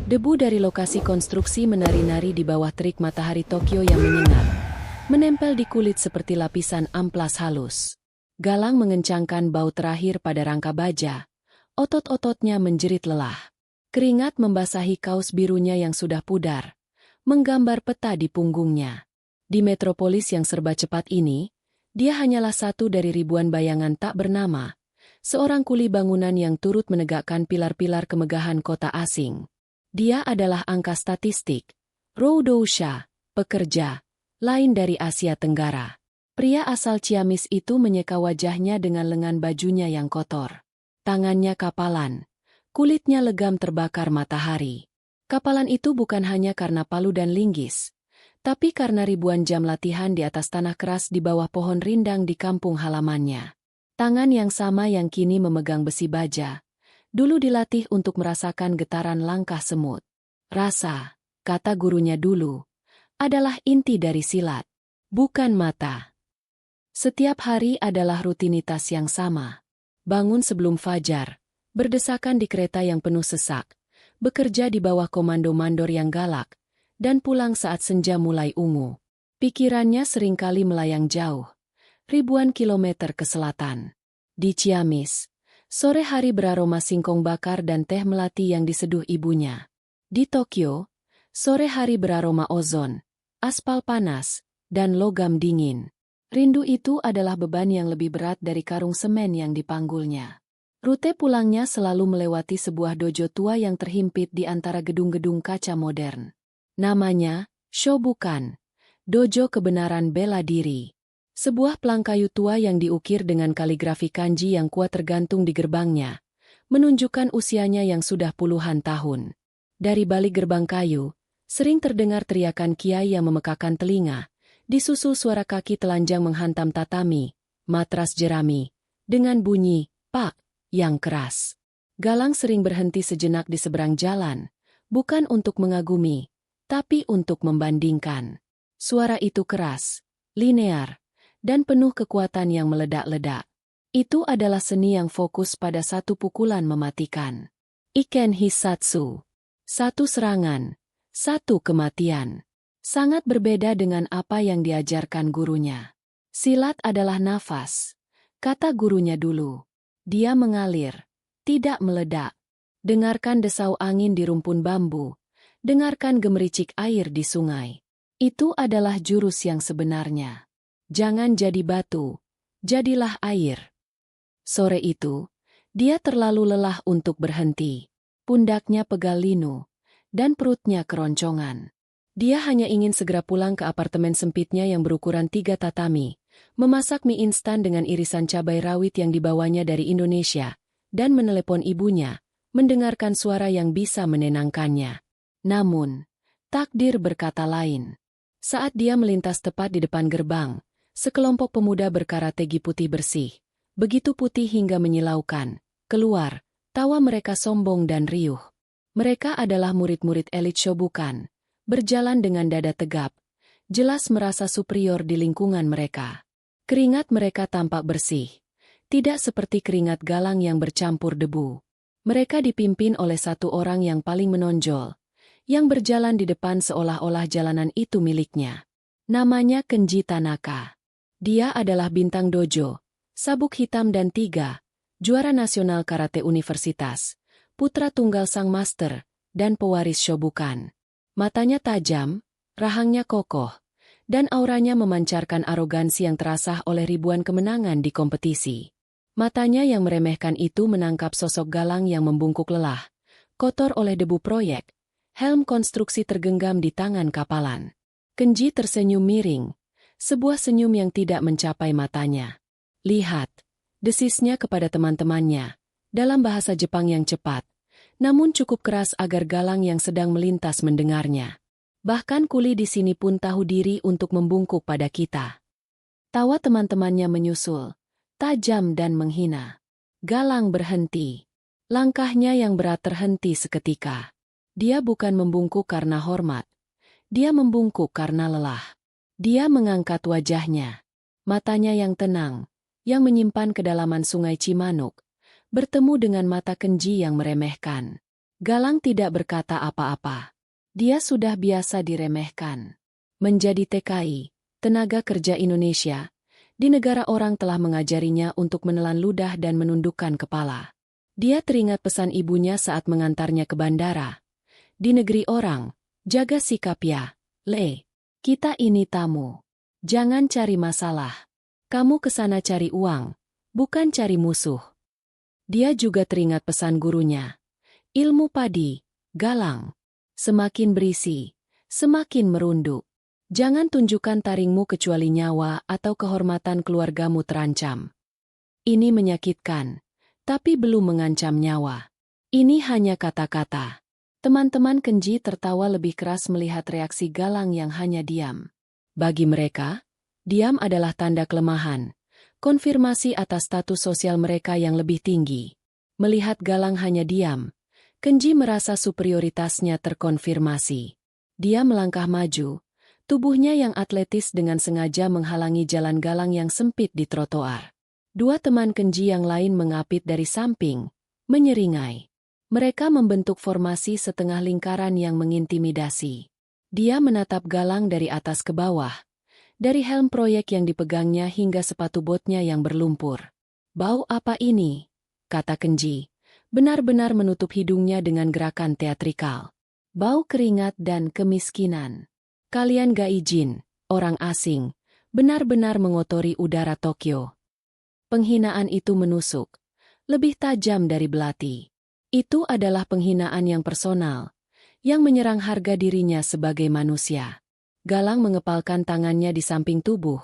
Debu dari lokasi konstruksi menari-nari di bawah terik matahari Tokyo yang menyengat, menempel di kulit seperti lapisan amplas halus. Galang mengencangkan bau terakhir pada rangka baja. Otot-ototnya menjerit lelah. Keringat membasahi kaos birunya yang sudah pudar, menggambar peta di punggungnya. Di metropolis yang serba cepat ini, dia hanyalah satu dari ribuan bayangan tak bernama, seorang kuli bangunan yang turut menegakkan pilar-pilar kemegahan kota asing. Dia adalah angka statistik, Roudosha, pekerja, lain dari Asia Tenggara. Pria asal Ciamis itu menyeka wajahnya dengan lengan bajunya yang kotor. Tangannya kapalan, kulitnya legam terbakar matahari. Kapalan itu bukan hanya karena palu dan linggis, tapi karena ribuan jam latihan di atas tanah keras di bawah pohon rindang di kampung halamannya. Tangan yang sama yang kini memegang besi baja, dulu dilatih untuk merasakan getaran langkah semut. Rasa, kata gurunya dulu, adalah inti dari silat, bukan mata. Setiap hari adalah rutinitas yang sama. Bangun sebelum fajar, berdesakan di kereta yang penuh sesak, bekerja di bawah komando mandor yang galak, dan pulang saat senja mulai ungu. Pikirannya seringkali melayang jauh, ribuan kilometer ke selatan. Di Ciamis, sore hari beraroma singkong bakar dan teh melati yang diseduh ibunya. Di Tokyo, sore hari beraroma ozon, aspal panas, dan logam dingin. Rindu itu adalah beban yang lebih berat dari karung semen yang dipanggulnya. Rute pulangnya selalu melewati sebuah dojo tua yang terhimpit di antara gedung-gedung kaca modern. Namanya, Shobukan, Dojo Kebenaran Bela Diri. Sebuah pelang kayu tua yang diukir dengan kaligrafi kanji yang kuat tergantung di gerbangnya, menunjukkan usianya yang sudah puluhan tahun. Dari balik gerbang kayu, sering terdengar teriakan kiai yang memekakan telinga, disusul suara kaki telanjang menghantam tatami, matras jerami, dengan bunyi, pak, yang keras. Galang sering berhenti sejenak di seberang jalan, bukan untuk mengagumi, tapi untuk membandingkan. Suara itu keras, linear, dan penuh kekuatan yang meledak-ledak. Itu adalah seni yang fokus pada satu pukulan mematikan. Iken Hisatsu. Satu serangan, satu kematian. Sangat berbeda dengan apa yang diajarkan gurunya. Silat adalah nafas, kata gurunya dulu. Dia mengalir, tidak meledak. Dengarkan desau angin di rumpun bambu, dengarkan gemericik air di sungai. Itu adalah jurus yang sebenarnya. Jangan jadi batu, jadilah air. Sore itu, dia terlalu lelah untuk berhenti. Pundaknya pegal linu, dan perutnya keroncongan. Dia hanya ingin segera pulang ke apartemen sempitnya yang berukuran 3 tatami, memasak mie instan dengan irisan cabai rawit yang dibawanya dari Indonesia, dan menelepon ibunya, mendengarkan suara yang bisa menenangkannya. Namun, takdir berkata lain. Saat dia melintas tepat di depan gerbang, sekelompok pemuda berkarate gi putih bersih, begitu putih hingga menyilaukan, keluar, tawa mereka sombong dan riuh. Mereka adalah murid-murid elit Shobukan, berjalan dengan dada tegap, jelas merasa superior di lingkungan mereka. Keringat mereka tampak bersih, tidak seperti keringat Galang yang bercampur debu. Mereka dipimpin oleh satu orang yang paling menonjol, yang berjalan di depan seolah-olah jalanan itu miliknya. Namanya Kenji Tanaka. Dia adalah bintang dojo, sabuk hitam dan 3, juara nasional karate universitas, putra tunggal sang master, dan pewaris Shobukan. Matanya tajam, rahangnya kokoh, dan auranya memancarkan arogansi yang terasah oleh ribuan kemenangan di kompetisi. Matanya yang meremehkan itu menangkap sosok Galang yang membungkuk lelah, kotor oleh debu proyek, helm konstruksi tergenggam di tangan kapalan. Kenji tersenyum miring, sebuah senyum yang tidak mencapai matanya. Lihat, desisnya kepada teman-temannya, dalam bahasa Jepang yang cepat, namun cukup keras agar Galang yang sedang melintas mendengarnya. Bahkan kuli di sini pun tahu diri untuk membungkuk pada kita. Tawa teman-temannya menyusul, tajam dan menghina. Galang berhenti. Langkahnya yang berat terhenti seketika. Dia bukan membungkuk karena hormat. Dia membungkuk karena lelah. Dia mengangkat wajahnya. Matanya yang tenang, yang menyimpan kedalaman sungai Cimanuk, bertemu dengan mata Kenji yang meremehkan. Galang tidak berkata apa-apa. Dia sudah biasa diremehkan. Menjadi TKI, tenaga kerja Indonesia, di negara orang telah mengajarinya untuk menelan ludah dan menundukkan kepala. Dia teringat pesan ibunya saat mengantarnya ke bandara. Di negeri orang, jaga sikap ya, Le. Kita ini tamu. Jangan cari masalah. Kamu kesana cari uang, bukan cari musuh. Dia juga teringat pesan gurunya. Ilmu padi, Galang. Semakin berisi, semakin merunduk. Jangan tunjukkan taringmu kecuali nyawa atau kehormatan keluargamu terancam. Ini menyakitkan, tapi belum mengancam nyawa. Ini hanya kata-kata. Teman-teman Kenji tertawa lebih keras melihat reaksi Galang yang hanya diam. Bagi mereka, diam adalah tanda kelemahan, konfirmasi atas status sosial mereka yang lebih tinggi. Melihat Galang hanya diam, Kenji merasa superioritasnya terkonfirmasi. Dia melangkah maju, tubuhnya yang atletis dengan sengaja menghalangi jalan Galang yang sempit di trotoar. Dua teman Kenji yang lain mengapit dari samping, menyeringai. Mereka membentuk formasi setengah lingkaran yang mengintimidasi. Dia menatap Galang dari atas ke bawah, dari helm proyek yang dipegangnya hingga sepatu botnya yang berlumpur. Bau apa ini? Kata Kenji, benar-benar menutup hidungnya dengan gerakan teatrikal. Bau keringat dan kemiskinan. Kalian gaijin, orang asing, benar-benar mengotori udara Tokyo. Penghinaan itu menusuk, lebih tajam dari belati. Itu adalah penghinaan yang personal, yang menyerang harga dirinya sebagai manusia. Galang mengepalkan tangannya di samping tubuh.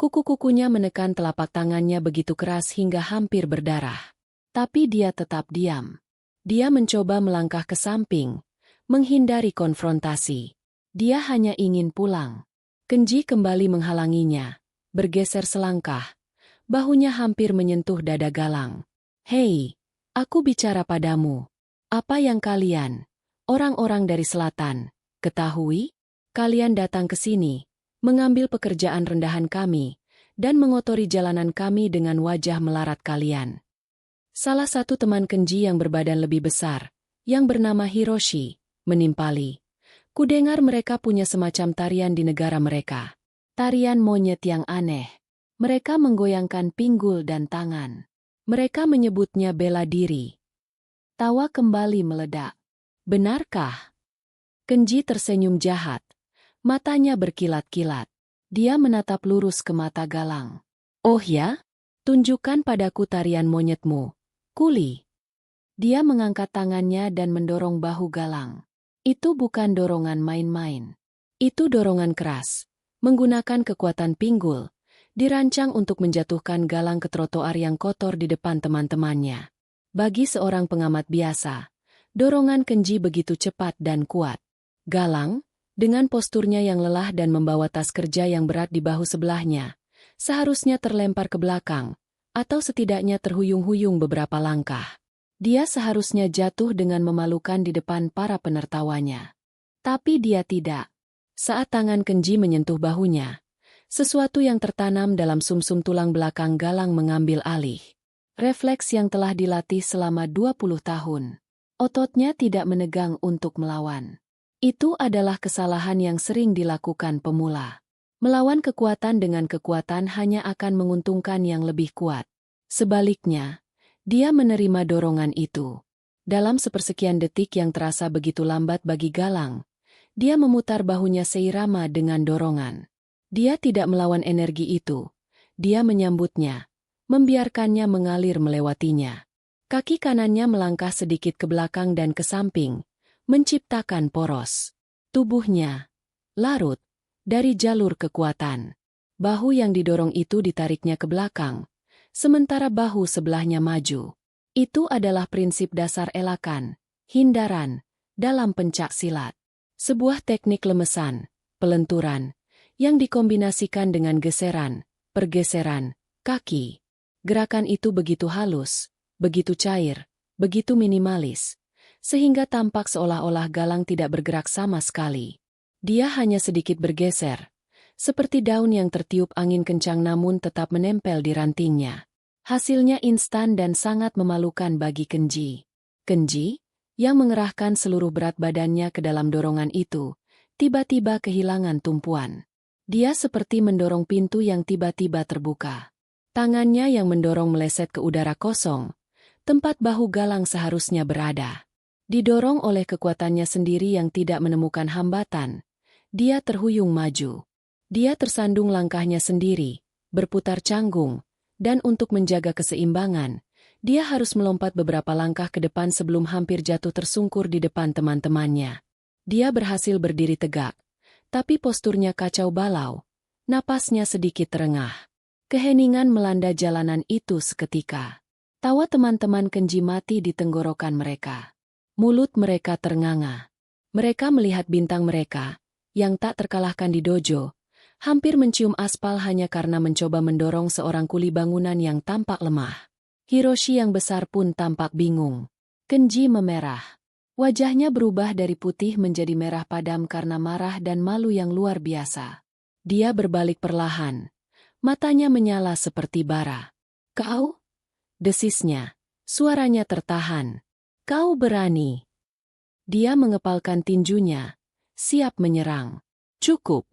Kuku-kukunya menekan telapak tangannya begitu keras hingga hampir berdarah. Tapi dia tetap diam. Dia mencoba melangkah ke samping, menghindari konfrontasi. Dia hanya ingin pulang. Kenji kembali menghalanginya, bergeser selangkah. Bahunya hampir menyentuh dada Galang. Hei, aku bicara padamu. Apa yang kalian, orang-orang dari selatan, ketahui? Kalian datang ke sini, mengambil pekerjaan rendahan kami, dan mengotori jalanan kami dengan wajah melarat kalian. Salah satu teman Kenji yang berbadan lebih besar, yang bernama Hiroshi, menimpali. Kudengar mereka punya semacam tarian di negara mereka. Tarian monyet yang aneh. Mereka menggoyangkan pinggul dan tangan. Mereka menyebutnya bela diri. Tawa kembali meledak. Benarkah? Kenji tersenyum jahat. Matanya berkilat-kilat. Dia menatap lurus ke mata Galang. Oh ya? Tunjukkan padaku tarian monyetmu. Kuli. Dia mengangkat tangannya dan mendorong bahu Galang. Itu bukan dorongan main-main. Itu dorongan keras. Menggunakan kekuatan pinggul, dirancang untuk menjatuhkan Galang ke trotoar yang kotor di depan teman-temannya. Bagi seorang pengamat biasa, dorongan Kenji begitu cepat dan kuat. Galang, dengan posturnya yang lelah dan membawa tas kerja yang berat di bahu sebelahnya, seharusnya terlempar ke belakang, atau setidaknya terhuyung-huyung beberapa langkah. Dia seharusnya jatuh dengan memalukan di depan para penertawanya. Tapi dia tidak. Saat tangan Kenji menyentuh bahunya, sesuatu yang tertanam dalam sumsum tulang belakang Galang mengambil alih. Refleks yang telah dilatih selama 20 tahun. Ototnya tidak menegang untuk melawan. Itu adalah kesalahan yang sering dilakukan pemula. Melawan kekuatan dengan kekuatan hanya akan menguntungkan yang lebih kuat. Sebaliknya, dia menerima dorongan itu. Dalam sepersekian detik yang terasa begitu lambat bagi Galang, dia memutar bahunya seirama dengan dorongan. Dia tidak melawan energi itu. Dia menyambutnya, membiarkannya mengalir melewatinya. Kaki kanannya melangkah sedikit ke belakang dan ke samping, menciptakan poros. Tubuhnya larut dari jalur kekuatan. Bahu yang didorong itu ditariknya ke belakang, sementara bahu sebelahnya maju. Itu adalah prinsip dasar elakan, hindaran, dalam pencak silat. Sebuah teknik lemesan, pelenturan, yang dikombinasikan dengan geseran, pergeseran, kaki. Gerakan itu begitu halus, begitu cair, begitu minimalis, sehingga tampak seolah-olah Galang tidak bergerak sama sekali. Dia hanya sedikit bergeser, seperti daun yang tertiup angin kencang namun tetap menempel di rantingnya. Hasilnya instan dan sangat memalukan bagi Kenji. Kenji, yang mengerahkan seluruh berat badannya ke dalam dorongan itu, tiba-tiba kehilangan tumpuan. Dia seperti mendorong pintu yang tiba-tiba terbuka. Tangannya yang mendorong meleset ke udara kosong, tempat bahu Galang seharusnya berada. Didorong oleh kekuatannya sendiri yang tidak menemukan hambatan, dia terhuyung maju. Dia tersandung langkahnya sendiri, berputar canggung, dan untuk menjaga keseimbangan, dia harus melompat beberapa langkah ke depan sebelum hampir jatuh tersungkur di depan teman-temannya. Dia berhasil berdiri tegak, tapi posturnya kacau balau, napasnya sedikit terengah. Keheningan melanda jalanan itu seketika. Tawa teman-teman Kenji mati di tenggorokan mereka. Mulut mereka ternganga. Mereka melihat bintang mereka, yang tak terkalahkan di dojo, hampir mencium aspal hanya karena mencoba mendorong seorang kuli bangunan yang tampak lemah. Hiroshi yang besar pun tampak bingung. Kenji memerah. Wajahnya berubah dari putih menjadi merah padam karena marah dan malu yang luar biasa. Dia berbalik perlahan. Matanya menyala seperti bara. "Kau?" desisnya. Suaranya tertahan. "Kau berani?" Dia mengepalkan tinjunya, siap menyerang. "Cukup."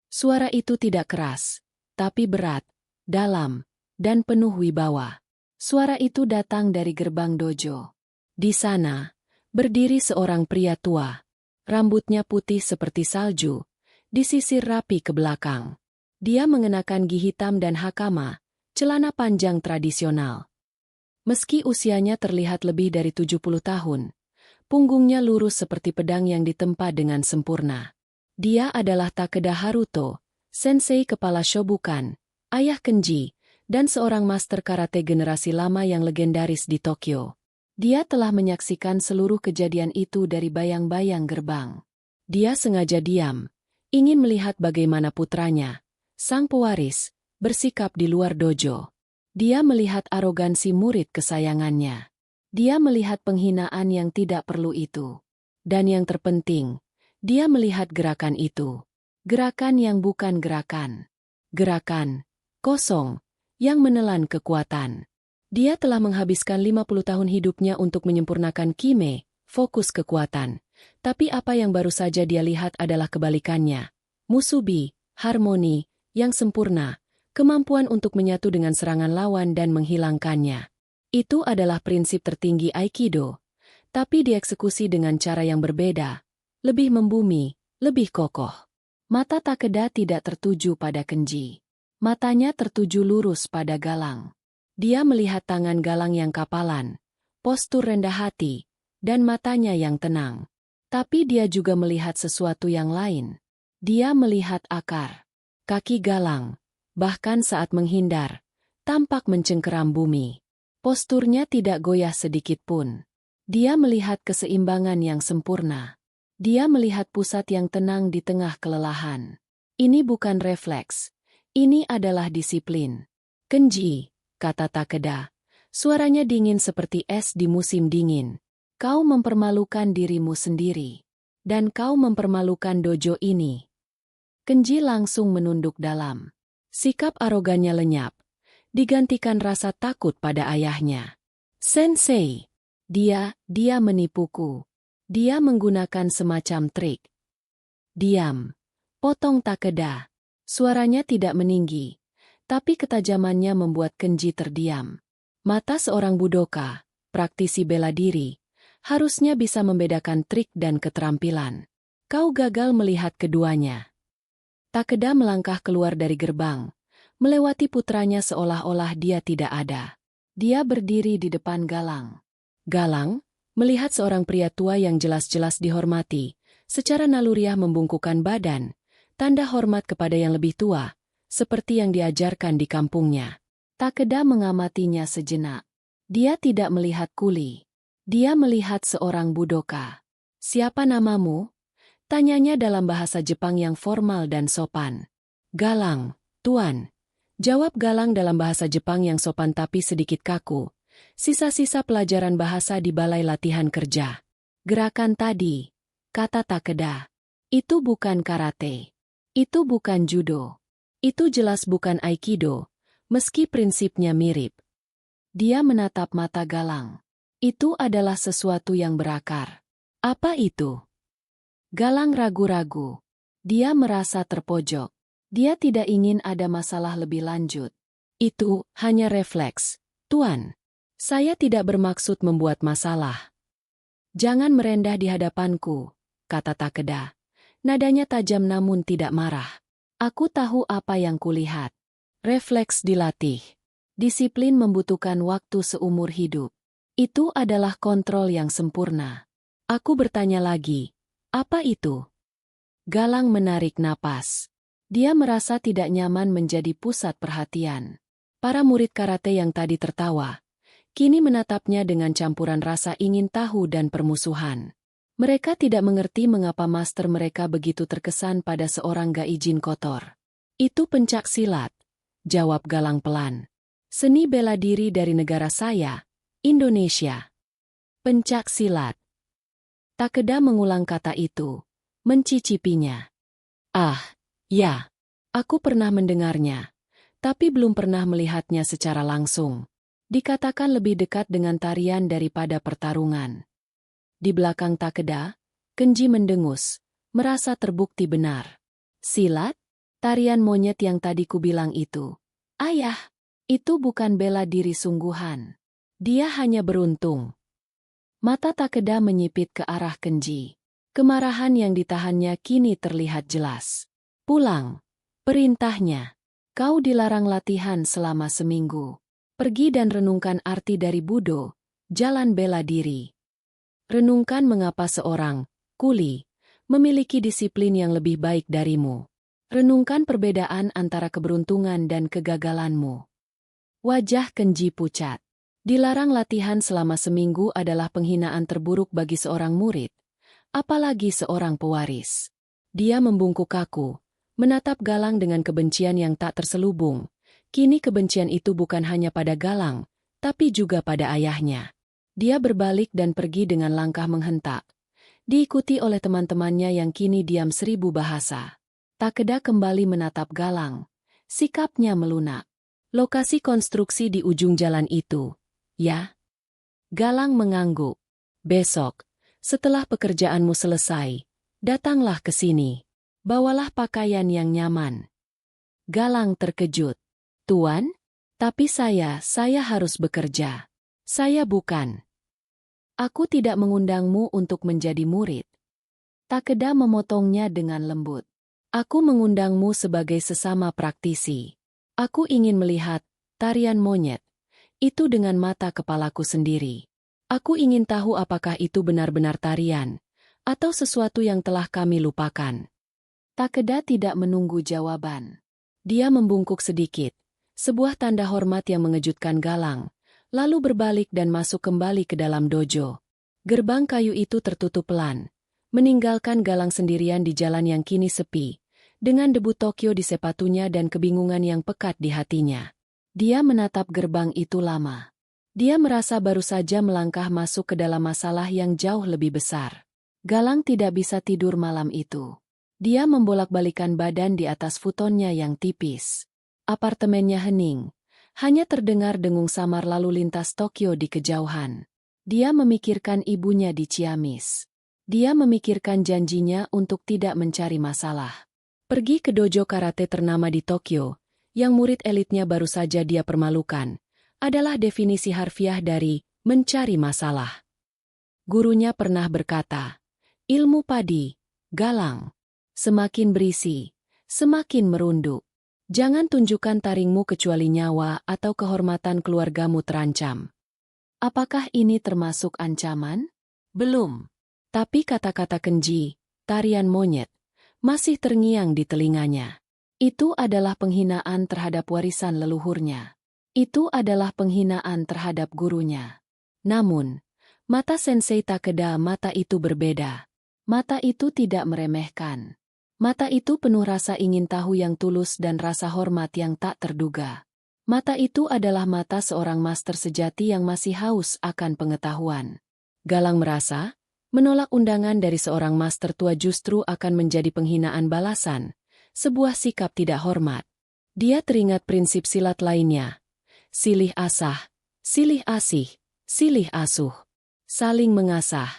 Suara itu tidak keras, tapi berat, dalam, dan penuh wibawa. Suara itu datang dari gerbang dojo. Di sana, berdiri seorang pria tua. Rambutnya putih seperti salju, disisir rapi ke belakang. Dia mengenakan gi hitam dan hakama, celana panjang tradisional. Meski usianya terlihat lebih dari 70 tahun, punggungnya lurus seperti pedang yang ditempa dengan sempurna. Dia adalah Takeda Haruto, sensei kepala Shobukan, ayah Kenji, dan seorang master karate generasi lama yang legendaris di Tokyo. Dia telah menyaksikan seluruh kejadian itu dari bayang-bayang gerbang. Dia sengaja diam, ingin melihat bagaimana putranya, sang pewaris, bersikap di luar dojo. Dia melihat arogansi murid kesayangannya. Dia melihat penghinaan yang tidak perlu itu. Dan yang terpenting, dia melihat gerakan itu. Gerakan yang bukan gerakan. Gerakan kosong yang menelan kekuatan. Dia telah menghabiskan 50 tahun hidupnya untuk menyempurnakan kime, fokus kekuatan. Tapi apa yang baru saja dia lihat adalah kebalikannya. Musubi, harmoni, yang sempurna, kemampuan untuk menyatu dengan serangan lawan dan menghilangkannya. Itu adalah prinsip tertinggi Aikido, tapi dieksekusi dengan cara yang berbeda, lebih membumi, lebih kokoh. Mata Takeda tidak tertuju pada Kenji. Matanya tertuju lurus pada Galang. Dia melihat tangan Galang yang kapalan, postur rendah hati, dan matanya yang tenang. Tapi dia juga melihat sesuatu yang lain. Dia melihat akar. Kaki Galang, bahkan saat menghindar, tampak mencengkeram bumi. Posturnya tidak goyah sedikit pun. Dia melihat keseimbangan yang sempurna. Dia melihat pusat yang tenang di tengah kelelahan. Ini bukan refleks. Ini adalah disiplin. "Kenji," kata Takeda. Suaranya dingin seperti es di musim dingin. "Kau mempermalukan dirimu sendiri. Dan kau mempermalukan dojo ini." Kenji langsung menunduk dalam. Sikap arogannya lenyap, digantikan rasa takut pada ayahnya. "Sensei, dia menipuku. Dia menggunakan semacam trik." "Diam," potong Takeda. Suaranya tidak meninggi, tapi ketajamannya membuat Kenji terdiam. Mata seorang budoka, praktisi bela diri, harusnya bisa membedakan trik dan keterampilan. Kau gagal melihat keduanya. Takeda melangkah keluar dari gerbang, melewati putranya seolah-olah dia tidak ada. Dia berdiri di depan Galang. Galang, melihat seorang pria tua yang jelas-jelas dihormati, secara naluriah membungkukkan badan, tanda hormat kepada yang lebih tua, seperti yang diajarkan di kampungnya. Takeda mengamatinya sejenak. Dia tidak melihat kuli. Dia melihat seorang budoka. "Siapa namamu?" tanyanya dalam bahasa Jepang yang formal dan sopan. "Galang, Tuan," jawab Galang dalam bahasa Jepang yang sopan tapi sedikit kaku. Sisa-sisa pelajaran bahasa di balai latihan kerja. "Gerakan tadi," kata Takeda. "Itu bukan karate. Itu bukan judo. Itu jelas bukan aikido, meski prinsipnya mirip." Dia menatap mata Galang. Itu adalah sesuatu yang berakar. Apa itu? Galang ragu-ragu. Dia merasa terpojok. Dia tidak ingin ada masalah lebih lanjut. Itu hanya refleks, Tuan. Saya tidak bermaksud membuat masalah. Jangan merendah di hadapanku, kata Takeda. Nadanya tajam namun tidak marah. Aku tahu apa yang kulihat. Refleks dilatih. Disiplin membutuhkan waktu seumur hidup. Itu adalah kontrol yang sempurna. Aku bertanya lagi, apa itu? Galang menarik napas. Dia merasa tidak nyaman menjadi pusat perhatian. Para murid karate yang tadi tertawa, kini menatapnya dengan campuran rasa ingin tahu dan permusuhan. Mereka tidak mengerti mengapa master mereka begitu terkesan pada seorang gaijin kotor. Itu pencak silat, jawab Galang pelan. Seni bela diri dari negara saya, Indonesia. Pencak silat. Takeda mengulang kata itu, mencicipinya. Ah, ya, aku pernah mendengarnya, tapi belum pernah melihatnya secara langsung. Dikatakan lebih dekat dengan tarian daripada pertarungan. Di belakang Takeda, Kenji mendengus, merasa terbukti benar. Silat? Tarian monyet yang tadi kubilang itu. Ayah, itu bukan bela diri sungguhan. Dia hanya beruntung. Mata Takeda menyipit ke arah Kenji. Kemarahan yang ditahannya kini terlihat jelas. Pulang. Perintahnya. Kau dilarang latihan selama seminggu. Pergi dan renungkan arti dari Budo, jalan bela diri. Renungkan mengapa seorang, kuli, memiliki disiplin yang lebih baik darimu. Renungkan perbedaan antara keberuntungan dan kegagalanmu. Wajah Kenji pucat. Dilarang latihan selama seminggu adalah penghinaan terburuk bagi seorang murid, apalagi seorang pewaris. Dia membungkuk kaku, menatap Galang dengan kebencian yang tak terselubung. Kini kebencian itu bukan hanya pada Galang, tapi juga pada ayahnya. Dia berbalik dan pergi dengan langkah menghentak. Diikuti oleh teman-temannya yang kini diam 1000 bahasa. Takeda kembali menatap Galang. Sikapnya melunak. Lokasi konstruksi di ujung jalan itu, ya? Galang mengangguk. Besok, setelah pekerjaanmu selesai, datanglah ke sini. Bawalah pakaian yang nyaman. Galang terkejut. Tuan, tapi saya harus bekerja. Saya bukan. Aku tidak mengundangmu untuk menjadi murid. Takeda memotongnya dengan lembut. Aku mengundangmu sebagai sesama praktisi. Aku ingin melihat tarian monyet itu dengan mata kepalaku sendiri. Aku ingin tahu apakah itu benar-benar tarian, atau sesuatu yang telah kami lupakan. Takeda tidak menunggu jawaban. Dia membungkuk sedikit. Sebuah tanda hormat yang mengejutkan Galang, lalu berbalik dan masuk kembali ke dalam dojo. Gerbang kayu itu tertutup pelan, meninggalkan Galang sendirian di jalan yang kini sepi, dengan debu Tokyo di sepatunya dan kebingungan yang pekat di hatinya. Dia menatap gerbang itu lama. Dia merasa baru saja melangkah masuk ke dalam masalah yang jauh lebih besar. Galang tidak bisa tidur malam itu. Dia membolak-balikan badan di atas futonnya yang tipis. Apartemennya hening. Hanya terdengar dengung samar lalu lintas Tokyo di kejauhan. Dia memikirkan ibunya di Ciamis. Dia memikirkan janjinya untuk tidak mencari masalah. Pergi ke dojo karate ternama di Tokyo, yang murid elitnya baru saja dia permalukan, adalah definisi harfiah dari mencari masalah. Gurunya pernah berkata, ilmu padi, Galang, semakin berisi, semakin merunduk. Jangan tunjukkan taringmu kecuali nyawa atau kehormatan keluargamu terancam. Apakah ini termasuk ancaman? Belum. Tapi kata-kata Kenji, tarian monyet, masih terngiang di telinganya. Itu adalah penghinaan terhadap warisan leluhurnya. Itu adalah penghinaan terhadap gurunya. Namun, mata Sensei Takeda mata itu berbeda. Mata itu tidak meremehkan. Mata itu penuh rasa ingin tahu yang tulus dan rasa hormat yang tak terduga. Mata itu adalah mata seorang master sejati yang masih haus akan pengetahuan. Galang merasa, menolak undangan dari seorang master tua justru akan menjadi penghinaan balasan, sebuah sikap tidak hormat. Dia teringat prinsip silat lainnya. Silih asah, silih asih, silih asuh. Saling mengasah,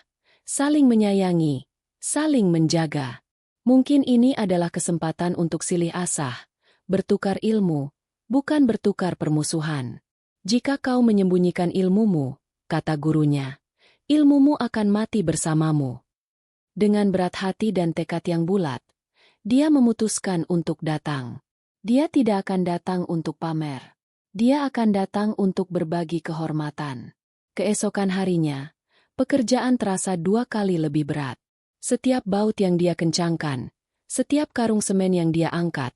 saling menyayangi, saling menjaga. Mungkin ini adalah kesempatan untuk silih asah, bertukar ilmu, bukan bertukar permusuhan. Jika kau menyembunyikan ilmumu, kata gurunya, ilmumu akan mati bersamamu. Dengan berat hati dan tekad yang bulat, dia memutuskan untuk datang. Dia tidak akan datang untuk pamer. Dia akan datang untuk berbagi kehormatan. Keesokan harinya, pekerjaan terasa 2 kali lebih berat. Setiap baut yang dia kencangkan, setiap karung semen yang dia angkat,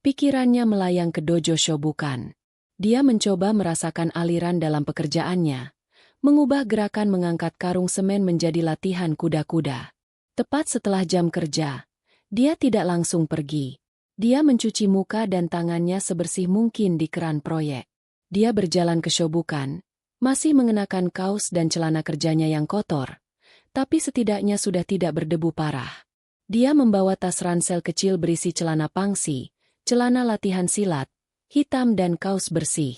pikirannya melayang ke dojo Shobukan. Dia mencoba merasakan aliran dalam pekerjaannya, mengubah gerakan mengangkat karung semen menjadi latihan kuda-kuda. Tepat setelah jam kerja, dia tidak langsung pergi. Dia mencuci muka dan tangannya sebersih mungkin di keran proyek. Dia berjalan ke Shobukan, masih mengenakan kaos dan celana kerjanya yang kotor, tapi setidaknya sudah tidak berdebu parah. Dia membawa tas ransel kecil berisi celana pangsi, celana latihan silat, hitam dan kaos bersih.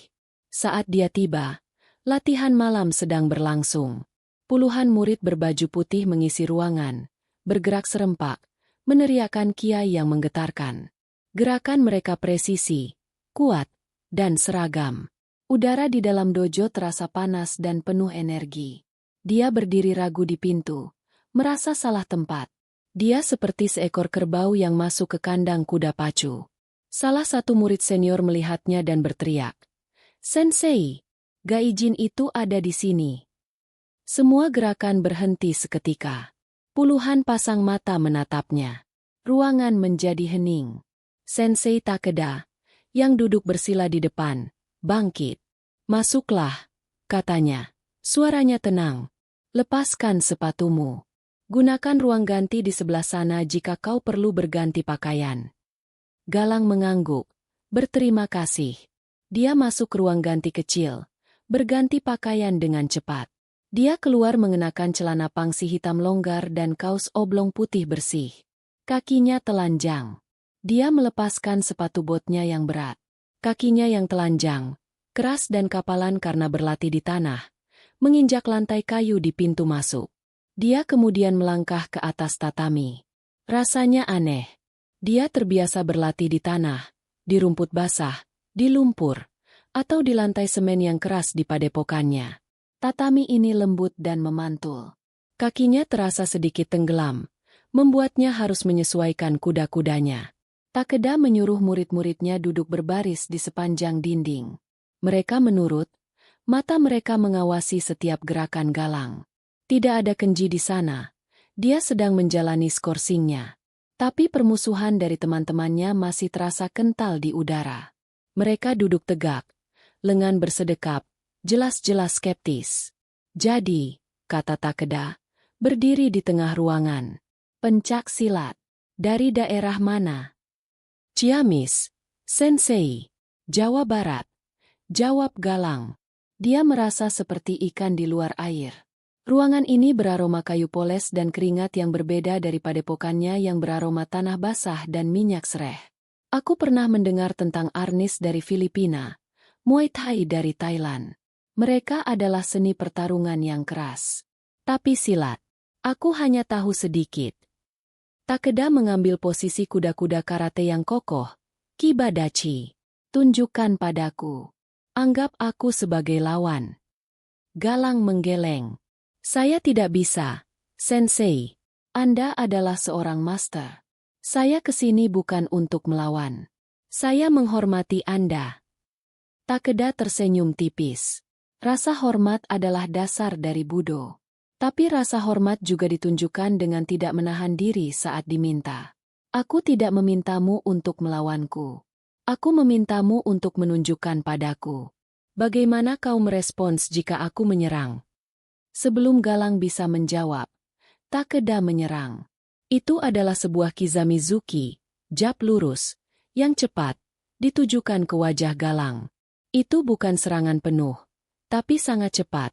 Saat dia tiba, latihan malam sedang berlangsung. Puluhan murid berbaju putih mengisi ruangan, bergerak serempak, meneriakkan kiai yang menggetarkan. Gerakan mereka presisi, kuat, dan seragam. Udara di dalam dojo terasa panas dan penuh energi. Dia berdiri ragu di pintu, merasa salah tempat. Dia seperti seekor kerbau yang masuk ke kandang kuda pacu. Salah satu murid senior melihatnya dan berteriak, "Sensei, Gaijin itu ada di sini." Semua gerakan berhenti seketika. Puluhan pasang mata menatapnya. Ruangan menjadi hening. Sensei Takeda, yang duduk bersila di depan, bangkit. "Masuklah," katanya. Suaranya tenang. "Lepaskan sepatumu. Gunakan ruang ganti di sebelah sana jika kau perlu berganti pakaian." Galang mengangguk, berterima kasih. Dia masuk ke ruang ganti kecil, berganti pakaian dengan cepat. Dia keluar mengenakan celana pangsi hitam longgar dan kaos oblong putih bersih. Kakinya telanjang. Dia melepaskan sepatu botnya yang berat. Kakinya yang telanjang, keras dan kapalan karena berlatih di tanah, menginjak lantai kayu di pintu masuk. Dia kemudian melangkah ke atas tatami. Rasanya aneh. Dia terbiasa berlatih di tanah, di rumput basah, di lumpur, atau di lantai semen yang keras di padepokannya. Tatami ini lembut dan memantul. Kakinya terasa sedikit tenggelam, membuatnya harus menyesuaikan kuda-kudanya. Takeda menyuruh murid-muridnya duduk berbaris di sepanjang dinding. Mereka menurut, mata mereka mengawasi setiap gerakan Galang. Tidak ada Kenji di sana. Dia sedang menjalani skorsingnya. Tapi permusuhan dari teman-temannya masih terasa kental di udara. Mereka duduk tegak, lengan bersedekap, jelas-jelas skeptis. "Jadi," kata Takeda, berdiri di tengah ruangan. "Pencak silat. Dari daerah mana?" "Ciamis, Sensei." "Jawa Barat," jawab Galang. Dia merasa seperti ikan di luar air. Ruangan ini beraroma kayu poles dan keringat yang berbeda dari padepokannya yang beraroma tanah basah dan minyak sereh. "Aku pernah mendengar tentang Arnis dari Filipina, Muay Thai dari Thailand. Mereka adalah seni pertarungan yang keras. Tapi silat, aku hanya tahu sedikit." Takeda mengambil posisi kuda-kuda karate yang kokoh. "Kibadachi. Tunjukkan padaku. Anggap aku sebagai lawan." Galang menggeleng. "Saya tidak bisa, Sensei. Anda adalah seorang master. Saya kesini bukan untuk melawan. Saya menghormati Anda." Takeda tersenyum tipis. Rasa hormat adalah dasar dari Budo. Tapi rasa hormat juga ditunjukkan dengan tidak menahan diri saat diminta. "Aku tidak memintamu untuk melawanku. Aku memintamu untuk menunjukkan padaku. Bagaimana kau merespons jika aku menyerang?" Sebelum Galang bisa menjawab, Takeda menyerang. Itu adalah sebuah Kizamizuki, jab lurus, yang cepat, ditujukan ke wajah Galang. Itu bukan serangan penuh, tapi sangat cepat,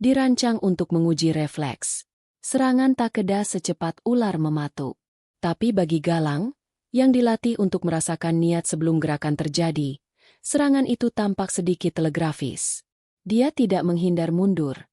dirancang untuk menguji refleks. Serangan Takeda secepat ular mematuk. Tapi bagi Galang, yang dilatih untuk merasakan niat sebelum gerakan terjadi, serangan itu tampak sedikit telegrafis. Dia tidak menghindar mundur.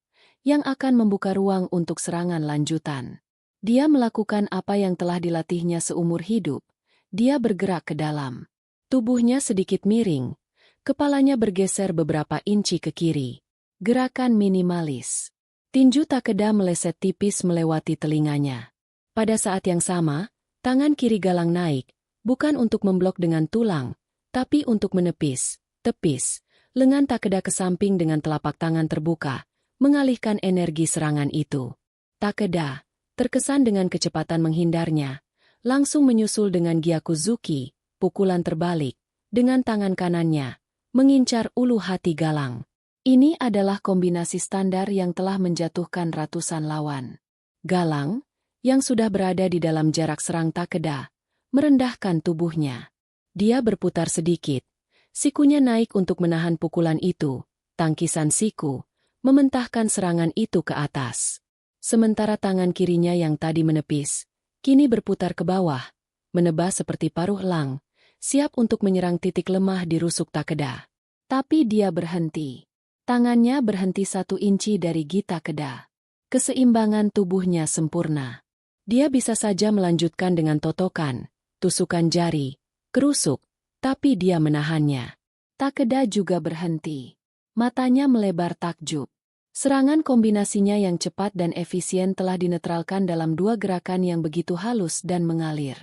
yang akan membuka ruang untuk serangan lanjutan. Dia melakukan apa yang telah dilatihnya seumur hidup. Dia bergerak ke dalam. Tubuhnya sedikit miring, kepalanya bergeser beberapa inci ke kiri. Gerakan minimalis. Tinju Takeda meleset tipis melewati telinganya. Pada saat yang sama, tangan kiri Galang naik, bukan untuk memblok dengan tulang, tapi untuk menepis, tepis, lengan Takeda ke samping dengan telapak tangan terbuka, mengalihkan energi serangan itu. Takeda, terkesan dengan kecepatan menghindarnya, langsung menyusul dengan Gyakuzuki, pukulan terbalik, dengan tangan kanannya, mengincar ulu hati Galang. Ini adalah kombinasi standar yang telah menjatuhkan ratusan lawan. Galang, yang sudah berada di dalam jarak serang Takeda, merendahkan tubuhnya. Dia berputar sedikit, sikunya naik untuk menahan pukulan itu, tangkisan siku, mementahkan serangan itu ke atas. Sementara tangan kirinya yang tadi menepis, kini berputar ke bawah, menebas seperti paruh elang, siap untuk menyerang titik lemah di rusuk Takeda. Tapi dia berhenti. Tangannya berhenti 1 inci dari gi Takeda. Keseimbangan tubuhnya sempurna. Dia bisa saja melanjutkan dengan totokan, tusukan jari, kerusuk, tapi dia menahannya. Takeda juga berhenti. Matanya melebar takjub. Serangan kombinasinya yang cepat dan efisien telah dinetralkan dalam 2 gerakan yang begitu halus dan mengalir.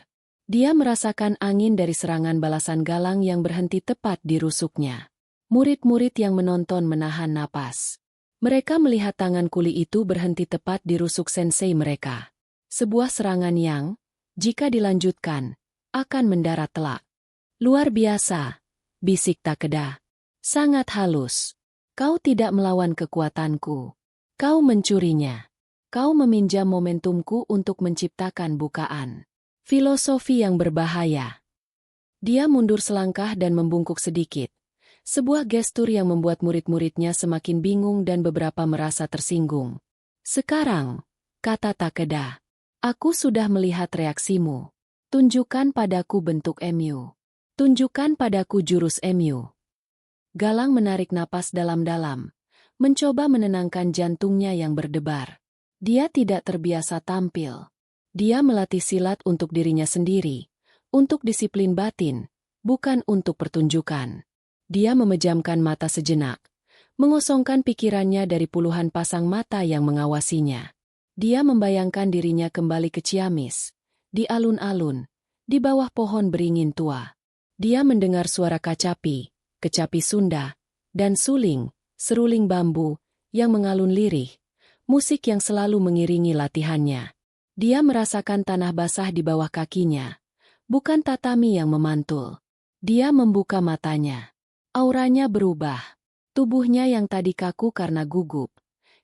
Dia merasakan angin dari serangan balasan Galang yang berhenti tepat di rusuknya. Murid-murid yang menonton menahan napas. Mereka melihat tangan kuli itu berhenti tepat di rusuk sensei mereka. Sebuah serangan yang, jika dilanjutkan, akan mendarat telak. Luar biasa, bisik Takeda. Sangat halus. Kau tidak melawan kekuatanku. Kau mencurinya. Kau meminjam momentumku untuk menciptakan bukaan. Filosofi yang berbahaya. Dia mundur selangkah dan membungkuk sedikit. Sebuah gestur yang membuat murid-muridnya semakin bingung dan beberapa merasa tersinggung. Sekarang, kata Takeda, aku sudah melihat reaksimu. Tunjukkan padaku bentuk MU. Tunjukkan padaku jurus MU. Galang menarik napas dalam-dalam, mencoba menenangkan jantungnya yang berdebar. Dia tidak terbiasa tampil. Dia melatih silat untuk dirinya sendiri, untuk disiplin batin, bukan untuk pertunjukan. Dia memejamkan mata sejenak, mengosongkan pikirannya dari puluhan pasang mata yang mengawasinya. Dia membayangkan dirinya kembali ke Ciamis, di alun-alun, di bawah pohon beringin tua. Dia mendengar suara kecapi Sunda, dan suling, seruling bambu, yang mengalun lirih, musik yang selalu mengiringi latihannya. Dia merasakan tanah basah di bawah kakinya, bukan tatami yang memantul. Dia membuka matanya. Auranya berubah. Tubuhnya yang tadi kaku karena gugup,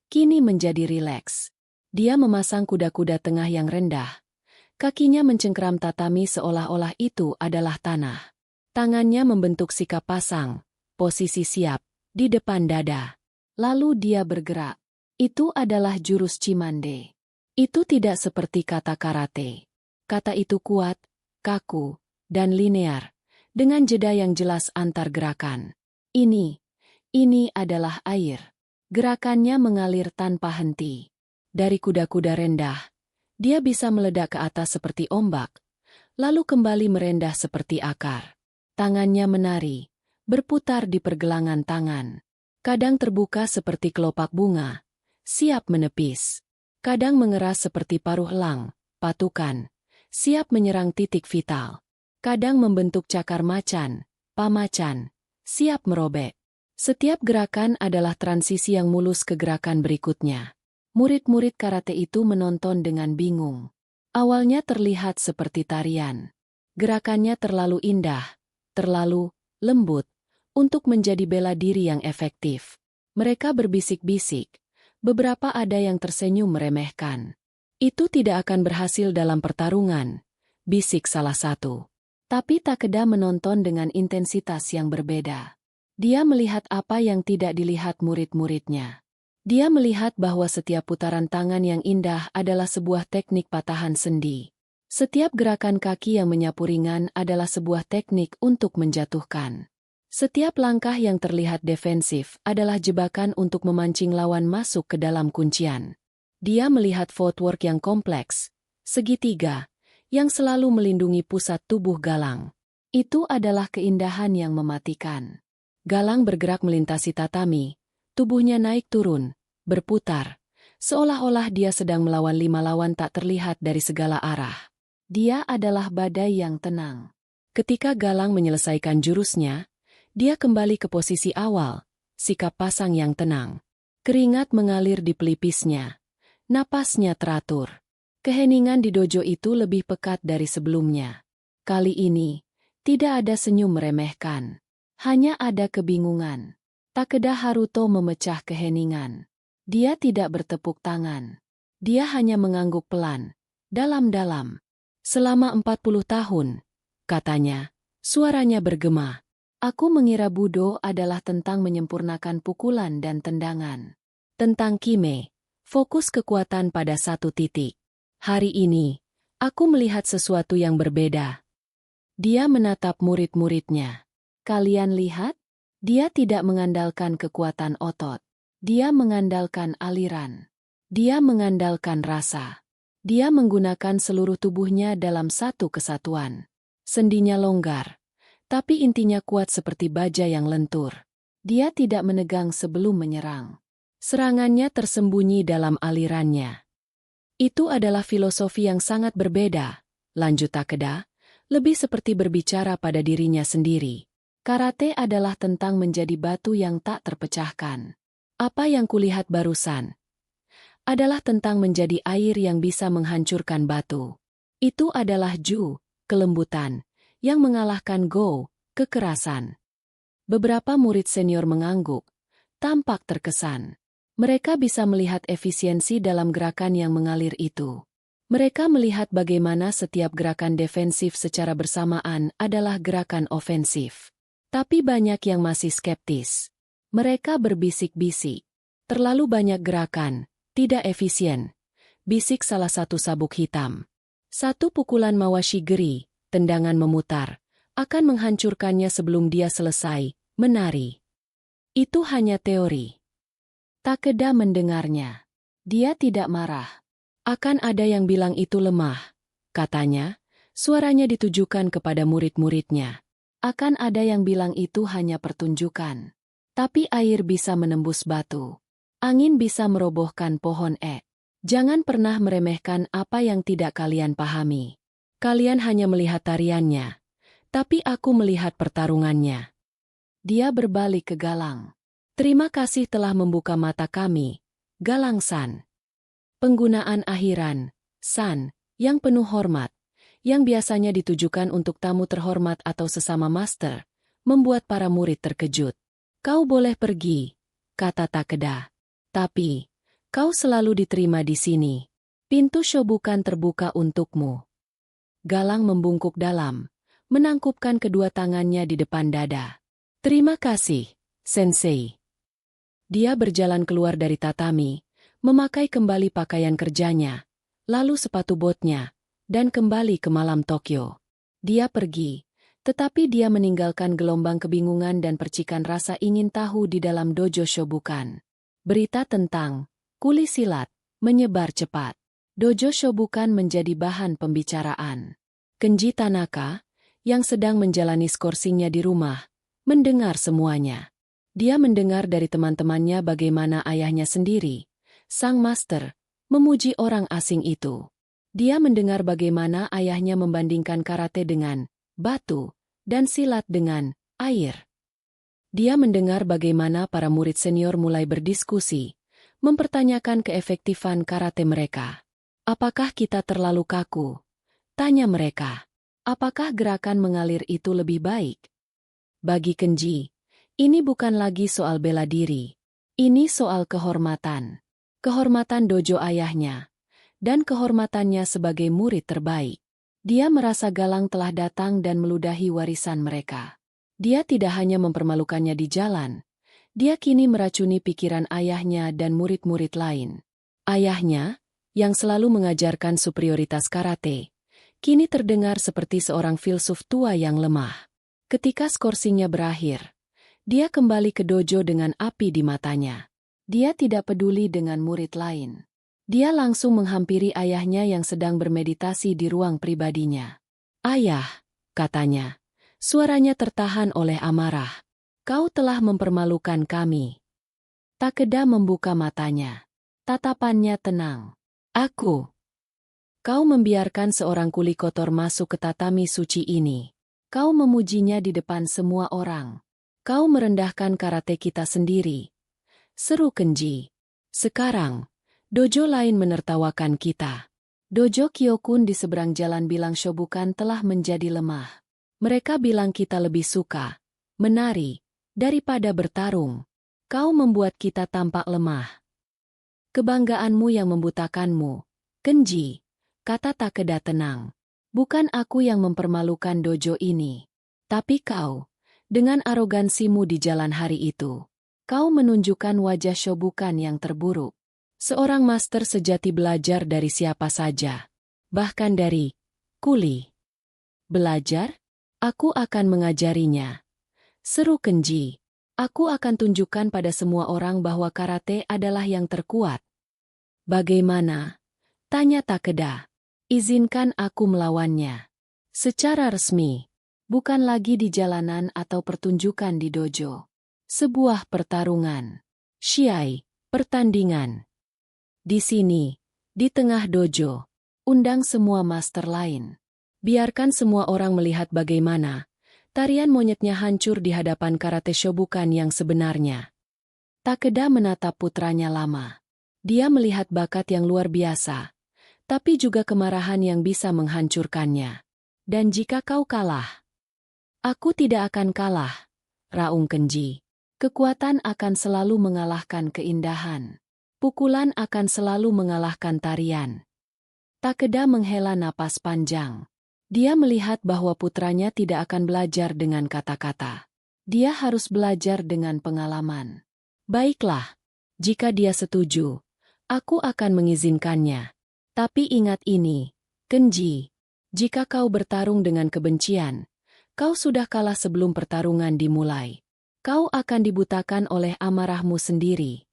kini menjadi rileks. Dia memasang kuda-kuda tengah yang rendah. Kakinya mencengkeram tatami seolah-olah itu adalah tanah. Tangannya membentuk sikap pasang, posisi siap, di depan dada. Lalu dia bergerak. Itu adalah jurus Chimande. Itu tidak seperti kata karate. Kata itu kuat, kaku, dan linear, dengan jeda yang jelas antar gerakan. Ini adalah air. Gerakannya mengalir tanpa henti. Dari kuda-kuda rendah, dia bisa meledak ke atas seperti ombak, lalu kembali merendah seperti akar. Tangannya menari, berputar di pergelangan tangan. Kadang terbuka seperti kelopak bunga, siap menepis. Kadang mengeras seperti paruh elang, patukan, siap menyerang titik vital. Kadang membentuk cakar macan, pamacan, siap merobek. Setiap gerakan adalah transisi yang mulus ke gerakan berikutnya. Murid-murid karate itu menonton dengan bingung. Awalnya terlihat seperti tarian. Gerakannya terlalu indah, terlalu lembut, untuk menjadi bela diri yang efektif. Mereka berbisik-bisik. Beberapa ada yang tersenyum meremehkan. Itu tidak akan berhasil dalam pertarungan, bisik salah satu. Tapi Takeda menonton dengan intensitas yang berbeda. Dia melihat apa yang tidak dilihat murid-muridnya. Dia melihat bahwa setiap putaran tangan yang indah adalah sebuah teknik patahan sendi. Setiap gerakan kaki yang menyapu ringan adalah sebuah teknik untuk menjatuhkan. Setiap langkah yang terlihat defensif adalah jebakan untuk memancing lawan masuk ke dalam kuncian. Dia melihat footwork yang kompleks, segitiga, yang selalu melindungi pusat tubuh Galang. Itu adalah keindahan yang mematikan. Galang bergerak melintasi tatami, tubuhnya naik turun, berputar, seolah-olah dia sedang melawan 5 lawan tak terlihat dari segala arah. Dia adalah badai yang tenang. Ketika Galang menyelesaikan jurusnya, dia kembali ke posisi awal, sikap pasang yang tenang. Keringat mengalir di pelipisnya. Napasnya teratur. Keheningan di dojo itu lebih pekat dari sebelumnya. Kali ini, tidak ada senyum meremehkan. Hanya ada kebingungan. Takeda Haruto memecah keheningan. Dia tidak bertepuk tangan. Dia hanya mengangguk pelan, dalam-dalam. Selama 40 tahun, katanya, suaranya bergema. Aku mengira Budo adalah tentang menyempurnakan pukulan dan tendangan. Tentang Kime, fokus kekuatan pada satu titik. Hari ini, aku melihat sesuatu yang berbeda. Dia menatap murid-muridnya. Kalian lihat? Dia tidak mengandalkan kekuatan otot. Dia mengandalkan aliran. Dia mengandalkan rasa. Dia menggunakan seluruh tubuhnya dalam satu kesatuan. Sendinya longgar. Tapi intinya kuat seperti baja yang lentur. Dia tidak menegang sebelum menyerang. Serangannya tersembunyi dalam alirannya. Itu adalah filosofi yang sangat berbeda, lanjut Takeda, lebih seperti berbicara pada dirinya sendiri. Karate adalah tentang menjadi batu yang tak terpecahkan. Apa yang kulihat barusan adalah tentang menjadi air yang bisa menghancurkan batu. Itu adalah Ju, kelembutan, yang mengalahkan Go, kekerasan. Beberapa murid senior mengangguk, tampak terkesan. Mereka bisa melihat efisiensi dalam gerakan yang mengalir itu. Mereka melihat bagaimana setiap gerakan defensif secara bersamaan adalah gerakan ofensif. Tapi banyak yang masih skeptis. Mereka berbisik-bisik. Terlalu banyak gerakan, tidak efisien. Bisik salah satu sabuk hitam. Satu pukulan Mawashi Geri, tendangan memutar, akan menghancurkannya sebelum dia selesai menari. Itu hanya teori. Takeda mendengarnya. Dia tidak marah. Akan ada yang bilang itu lemah, katanya, suaranya ditujukan kepada murid-muridnya. Akan ada yang bilang itu hanya pertunjukan. Tapi air bisa menembus batu. Angin bisa merobohkan pohon ek. Jangan pernah meremehkan apa yang tidak kalian pahami. Kalian hanya melihat tariannya, tapi aku melihat pertarungannya. Dia berbalik ke Galang. Terima kasih telah membuka mata kami, Galang-san. Penggunaan akhiran, san, yang penuh hormat, yang biasanya ditujukan untuk tamu terhormat atau sesama master, membuat para murid terkejut. Kau boleh pergi, kata Takeda. Tapi, kau selalu diterima di sini. Pintu Shobukan terbuka untukmu. Galang membungkuk dalam, menangkupkan kedua tangannya di depan dada. Terima kasih, Sensei. Dia berjalan keluar dari tatami, memakai kembali pakaian kerjanya, lalu sepatu botnya, dan kembali ke malam Tokyo. Dia pergi, tetapi dia meninggalkan gelombang kebingungan dan percikan rasa ingin tahu di dalam dojo Shobukan. Berita tentang kuli silat menyebar cepat. Dojo Shobukan menjadi bahan pembicaraan. Kenji Tanaka, yang sedang menjalani skorsingnya di rumah, mendengar semuanya. Dia mendengar dari teman-temannya bagaimana ayahnya sendiri, sang master, memuji orang asing itu. Dia mendengar bagaimana ayahnya membandingkan karate dengan batu dan silat dengan air. Dia mendengar bagaimana para murid senior mulai berdiskusi, mempertanyakan keefektifan karate mereka. Apakah kita terlalu kaku? Tanya mereka. Apakah gerakan mengalir itu lebih baik? Bagi Kenji, ini bukan lagi soal bela diri. Ini soal kehormatan. Kehormatan dojo ayahnya. Dan kehormatannya sebagai murid terbaik. Dia merasa Galang telah datang dan meludahi warisan mereka. Dia tidak hanya mempermalukannya di jalan. Dia kini meracuni pikiran ayahnya dan murid-murid lain. Ayahnya, yang selalu mengajarkan superioritas karate, kini terdengar seperti seorang filsuf tua yang lemah. Ketika skorsingnya berakhir, Dia kembali ke dojo dengan api di matanya. Dia tidak peduli dengan murid lain. Dia langsung menghampiri ayahnya yang sedang bermeditasi di ruang pribadinya. "Ayah," katanya. Suaranya tertahan oleh amarah. "Kau telah mempermalukan kami." Takeda membuka matanya. Tatapannya tenang. Kau membiarkan seorang kuli kotor masuk ke tatami suci ini. Kau memujinya di depan semua orang. Kau merendahkan karate kita sendiri," seru Kenji. "Sekarang, dojo lain menertawakan kita. Dojo Kyokun di seberang jalan bilang Shobukan telah menjadi lemah. Mereka bilang kita lebih suka menari daripada bertarung. Kau membuat kita tampak lemah. Kebanggaanmu yang membutakanmu, Kenji," kata Takeda tenang. "Bukan aku yang mempermalukan dojo ini. Tapi kau, dengan arogansimu di jalan hari itu. Kau menunjukkan wajah Shobukan yang terburuk. Seorang master sejati belajar dari siapa saja. Bahkan dari kuli. Belajar? Aku akan mengajarinya," seru Kenji. "Aku akan tunjukkan pada semua orang bahwa karate adalah yang terkuat." "Bagaimana?" tanya Takeda. "Izinkan aku melawannya. Secara resmi. Bukan lagi di jalanan atau pertunjukan di dojo. Sebuah pertarungan. Shiai, pertandingan. Di sini, di tengah dojo. Undang semua master lain. Biarkan semua orang melihat bagaimana tarian monyetnya hancur di hadapan karate Shobukan yang sebenarnya." Takeda menatap putranya lama. Dia melihat bakat yang luar biasa, tapi juga kemarahan yang bisa menghancurkannya. "Dan jika kau kalah?" "Aku tidak akan kalah," raung Kenji. "Kekuatan akan selalu mengalahkan keindahan. Pukulan akan selalu mengalahkan tarian." Takeda menghela napas panjang. Dia melihat bahwa putranya tidak akan belajar dengan kata-kata. Dia harus belajar dengan pengalaman. "Baiklah, jika dia setuju, aku akan mengizinkannya. Tapi ingat ini, Kenji, jika kau bertarung dengan kebencian, kau sudah kalah sebelum pertarungan dimulai. Kau akan dibutakan oleh amarahmu sendiri."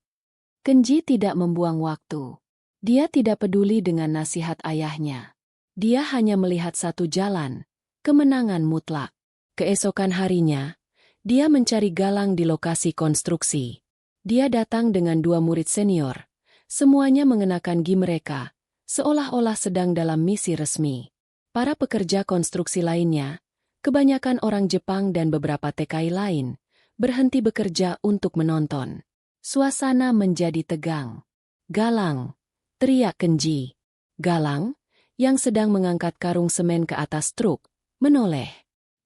Kenji tidak membuang waktu. Dia tidak peduli dengan nasihat ayahnya. Dia hanya melihat satu jalan, kemenangan mutlak. Keesokan harinya, dia mencari Galang di lokasi konstruksi. Dia datang dengan 2 murid senior. Semuanya mengenakan gi mereka, seolah-olah sedang dalam misi resmi. Para pekerja konstruksi lainnya, kebanyakan orang Jepang dan beberapa TKI lain, berhenti bekerja untuk menonton. Suasana menjadi tegang. "Galang!" teriak Kenji. Galang, yang sedang mengangkat karung semen ke atas truk, menoleh.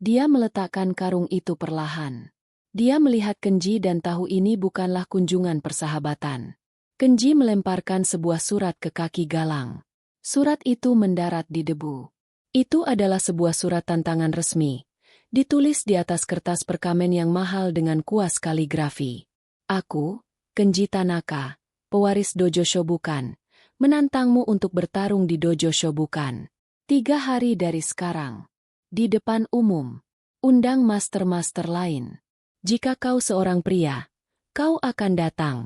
Dia meletakkan karung itu perlahan. Dia melihat Kenji dan tahu ini bukanlah kunjungan persahabatan. Kenji melemparkan sebuah surat ke kaki Galang. Surat itu mendarat di debu. Itu adalah sebuah surat tantangan resmi, ditulis di atas kertas perkamen yang mahal dengan kuas kaligrafi. "Aku, Kenji Tanaka, pewaris dojo Shobukan, menantangmu untuk bertarung di dojo Shobukan. 3 hari dari sekarang. Di depan umum. Undang master-master lain. Jika kau seorang pria, kau akan datang."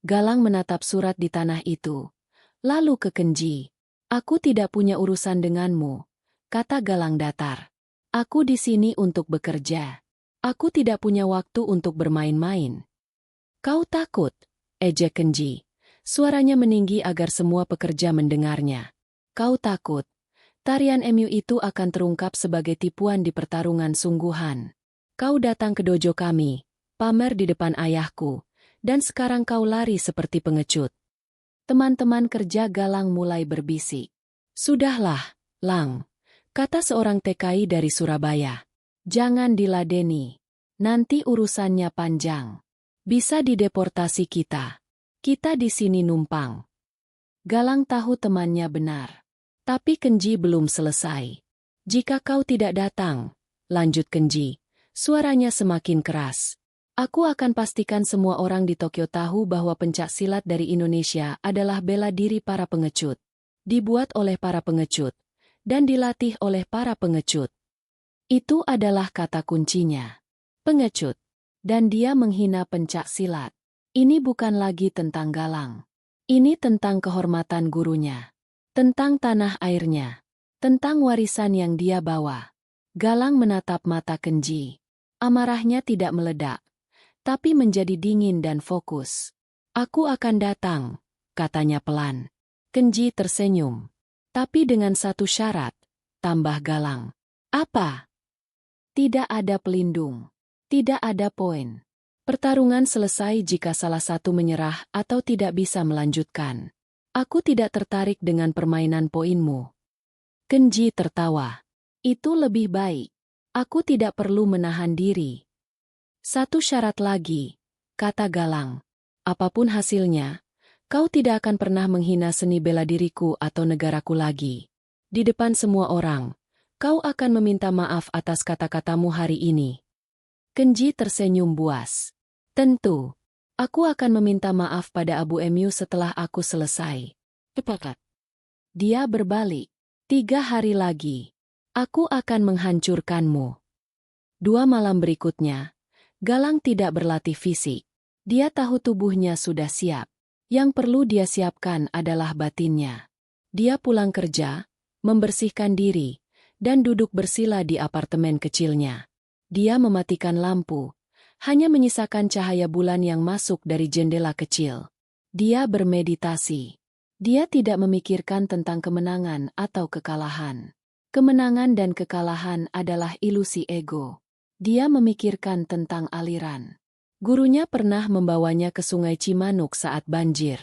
Galang menatap surat di tanah itu. Lalu ke Kenji. "Aku tidak punya urusan denganmu," kata Galang datar. "Aku di sini untuk bekerja. Aku tidak punya waktu untuk bermain-main." "Kau takut?" ejek Kenji. Suaranya meninggi agar semua pekerja mendengarnya. "Kau takut? Tarian MU itu akan terungkap sebagai tipuan di pertarungan sungguhan. Kau datang ke dojo kami, pamer di depan ayahku, dan sekarang kau lari seperti pengecut." Teman-teman kerja Galang mulai berbisik. "Sudahlah, Lang," kata seorang TKI dari Surabaya. "Jangan diladeni. Nanti urusannya panjang. Bisa dideportasi kita. Kita di sini numpang." Galang tahu temannya benar. Tapi Kenji belum selesai. "Jika kau tidak datang," lanjut Kenji, suaranya semakin keras, "aku akan pastikan semua orang di Tokyo tahu bahwa pencak silat dari Indonesia adalah bela diri para pengecut. Dibuat oleh para pengecut. Dan dilatih oleh para pengecut." Itu adalah kata kuncinya. Pengecut. Dan dia menghina pencak silat. Ini bukan lagi tentang Galang. Ini tentang kehormatan gurunya. Tentang tanah airnya. Tentang warisan yang dia bawa. Galang menatap mata Kenji. Amarahnya tidak meledak, tapi menjadi dingin dan fokus. Aku akan datang, katanya pelan. Kenji tersenyum. Tapi dengan satu syarat, tambah Galang. Apa? Tidak ada pelindung. Tidak ada poin. Pertarungan selesai jika salah satu menyerah atau tidak bisa melanjutkan. Aku tidak tertarik dengan permainan poinmu. Kenji tertawa. Itu lebih baik. Aku tidak perlu menahan diri. Satu syarat lagi, kata Galang. Apapun hasilnya, kau tidak akan pernah menghina seni bela diriku atau negaraku lagi. Di depan semua orang, kau akan meminta maaf atas kata-katamu hari ini. Kenji tersenyum buas. Tentu, aku akan meminta maaf pada Abu Emu setelah aku selesai. Sepakat. Dia berbalik. 3 hari lagi, aku akan menghancurkanmu. 2 malam berikutnya, Galang tidak berlatih fisik. Dia tahu tubuhnya sudah siap. Yang perlu dia siapkan adalah batinnya. Dia pulang kerja, membersihkan diri, dan duduk bersila di apartemen kecilnya. Dia mematikan lampu, hanya menyisakan cahaya bulan yang masuk dari jendela kecil. Dia bermeditasi. Dia tidak memikirkan tentang kemenangan atau kekalahan. Kemenangan dan kekalahan adalah ilusi ego. Dia memikirkan tentang aliran. Gurunya pernah membawanya ke Sungai Cimanuk saat banjir.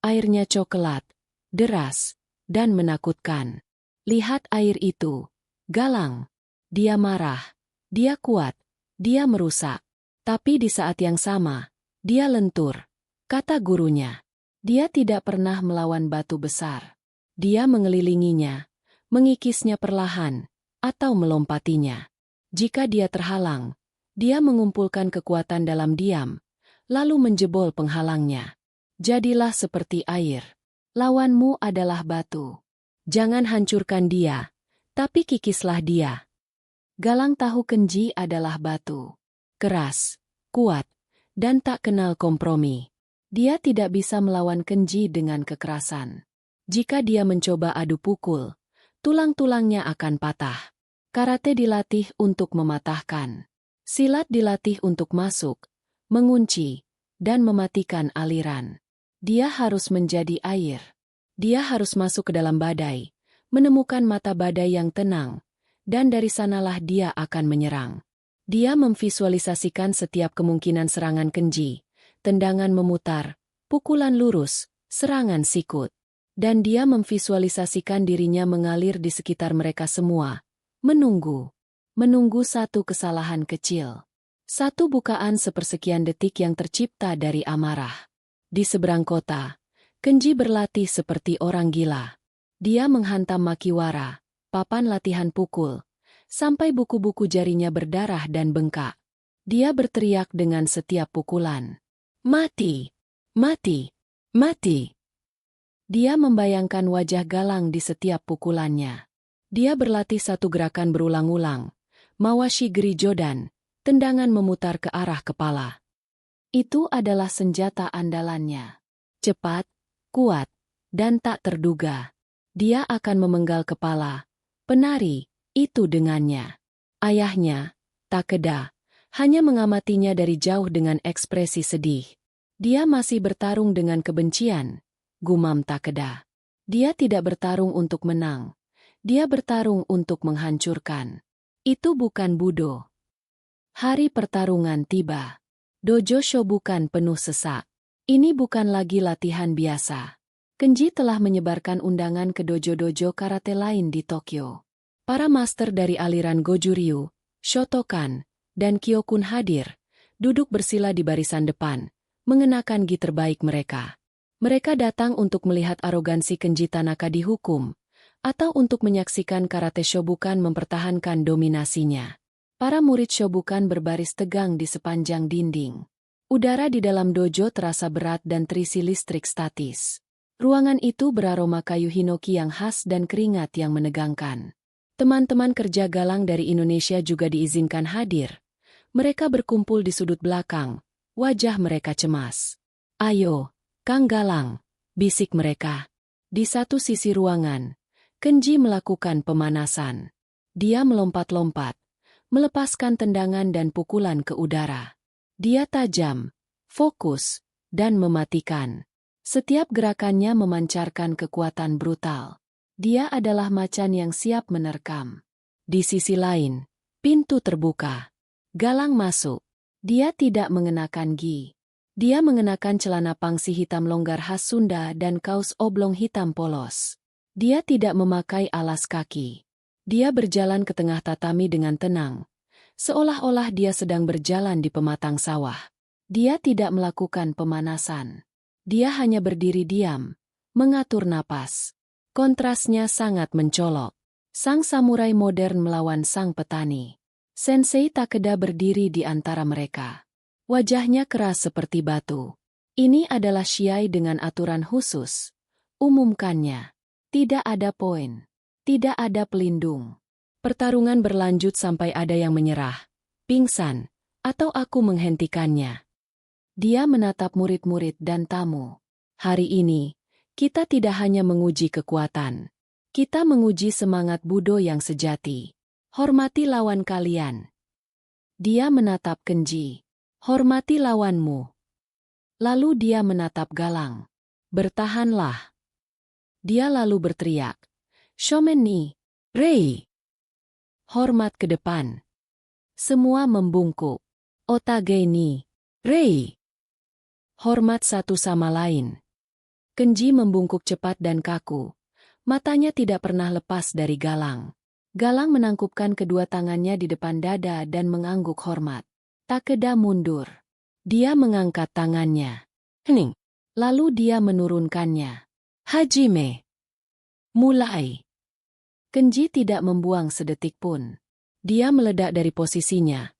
Airnya coklat, deras, dan menakutkan. Lihat air itu, Galang. Dia marah. Dia kuat, dia merusak. Tapi di saat yang sama, dia lentur, kata gurunya. Dia tidak pernah melawan batu besar. Dia mengelilinginya, mengikisnya perlahan, atau melompatinya. Jika dia terhalang, dia mengumpulkan kekuatan dalam diam, lalu menjebol penghalangnya. Jadilah seperti air. Lawanmu adalah batu. Jangan hancurkan dia, tapi kikislah dia. Galang tahu Kenji adalah batu. Keras, kuat, dan tak kenal kompromi. Dia tidak bisa melawan Kenji dengan kekerasan. Jika dia mencoba adu pukul, tulang-tulangnya akan patah. Karate dilatih untuk mematahkan. Silat dilatih untuk masuk, mengunci, dan mematikan aliran. Dia harus menjadi air. Dia harus masuk ke dalam badai, menemukan mata badai yang tenang, dan dari sanalah dia akan menyerang. Dia memvisualisasikan setiap kemungkinan serangan Kenji, tendangan memutar, pukulan lurus, serangan sikut. Dan dia memvisualisasikan dirinya mengalir di sekitar mereka semua, menunggu. Menunggu satu kesalahan kecil. Satu bukaan sepersekian detik yang tercipta dari amarah. Di seberang kota, Kenji berlatih seperti orang gila. Dia menghantam makiwara, papan latihan pukul, sampai buku-buku jarinya berdarah dan bengkak. Dia berteriak dengan setiap pukulan. Mati! Mati! Mati! Dia membayangkan wajah Galang di setiap pukulannya. Dia berlatih satu gerakan berulang-ulang. Mawashi Gerijodan, tendangan memutar ke arah kepala. Itu adalah senjata andalannya. Cepat, kuat, dan tak terduga. Dia akan memenggal kepala. Penari, itu dengannya. Ayahnya, Takeda, hanya mengamatinya dari jauh dengan ekspresi sedih. Dia masih bertarung dengan kebencian, gumam Takeda. Dia tidak bertarung untuk menang. Dia bertarung untuk menghancurkan. Itu bukan budo. Hari pertarungan tiba. Dojo Shobukan penuh sesak. Ini bukan lagi latihan biasa. Kenji telah menyebarkan undangan ke dojo-dojo karate lain di Tokyo. Para master dari aliran Goju-ryu, Shotokan, dan Kyokun hadir, duduk bersila di barisan depan, mengenakan gi terbaik mereka. Mereka datang untuk melihat arogansi Kenji Tanaka dihukum, atau untuk menyaksikan karate Shobukan mempertahankan dominasinya. Para murid Shobukan berbaris tegang di sepanjang dinding. Udara di dalam dojo terasa berat dan terisi listrik statis. Ruangan itu beraroma kayu hinoki yang khas dan keringat yang menegangkan. Teman-teman kerja Galang dari Indonesia juga diizinkan hadir. Mereka berkumpul di sudut belakang, wajah mereka cemas. "Ayo, Kang Galang," bisik mereka. Di satu sisi ruangan, Kenji melakukan pemanasan. Dia melompat-lompat, melepaskan tendangan dan pukulan ke udara. Dia tajam, fokus, dan mematikan. Setiap gerakannya memancarkan kekuatan brutal. Dia adalah macan yang siap menerkam. Di sisi lain, pintu terbuka. Galang masuk. Dia tidak mengenakan gi. Dia mengenakan celana pangsi hitam longgar khas Sunda dan kaos oblong hitam polos. Dia tidak memakai alas kaki. Dia berjalan ke tengah tatami dengan tenang, seolah-olah dia sedang berjalan di pematang sawah. Dia tidak melakukan pemanasan. Dia hanya berdiri diam, mengatur napas. Kontrasnya sangat mencolok. Sang samurai modern melawan sang petani. Sensei Takeda berdiri di antara mereka. Wajahnya keras seperti batu. "Ini adalah shiai dengan aturan khusus," umumkannya. "Tidak ada poin. Tidak ada pelindung. Pertarungan berlanjut sampai ada yang menyerah, pingsan, atau aku menghentikannya." Dia menatap murid-murid dan tamu. "Hari ini, kita tidak hanya menguji kekuatan. Kita menguji semangat Budo yang sejati. Hormati lawan kalian." Dia menatap Kenji. "Hormati lawanmu." Lalu dia menatap Galang. "Bertahanlah." Dia lalu berteriak, "Shomen ni, Rei!" Hormat ke depan. Semua membungkuk. "Otage ni, Rei!" Hormat satu sama lain. Kenji membungkuk cepat dan kaku. Matanya tidak pernah lepas dari Galang. Galang menangkupkan kedua tangannya di depan dada dan mengangguk hormat. Takeda mundur. Dia mengangkat tangannya. "Hening." Lalu dia menurunkannya. "Hajime." Mulai. Kenji tidak membuang sedetik pun. Dia meledak dari posisinya,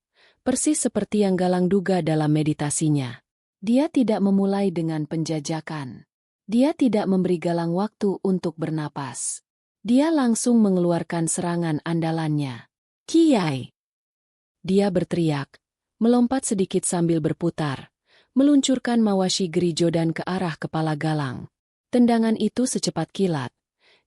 persis seperti yang Galang duga dalam meditasinya. Dia tidak memulai dengan penjajakan. Dia tidak memberi Galang waktu untuk bernapas. Dia langsung mengeluarkan serangan andalannya. "Kiai!" Dia berteriak, melompat sedikit sambil berputar, meluncurkan Mawashi Gerijodan ke arah kepala Galang. Tendangan itu secepat kilat,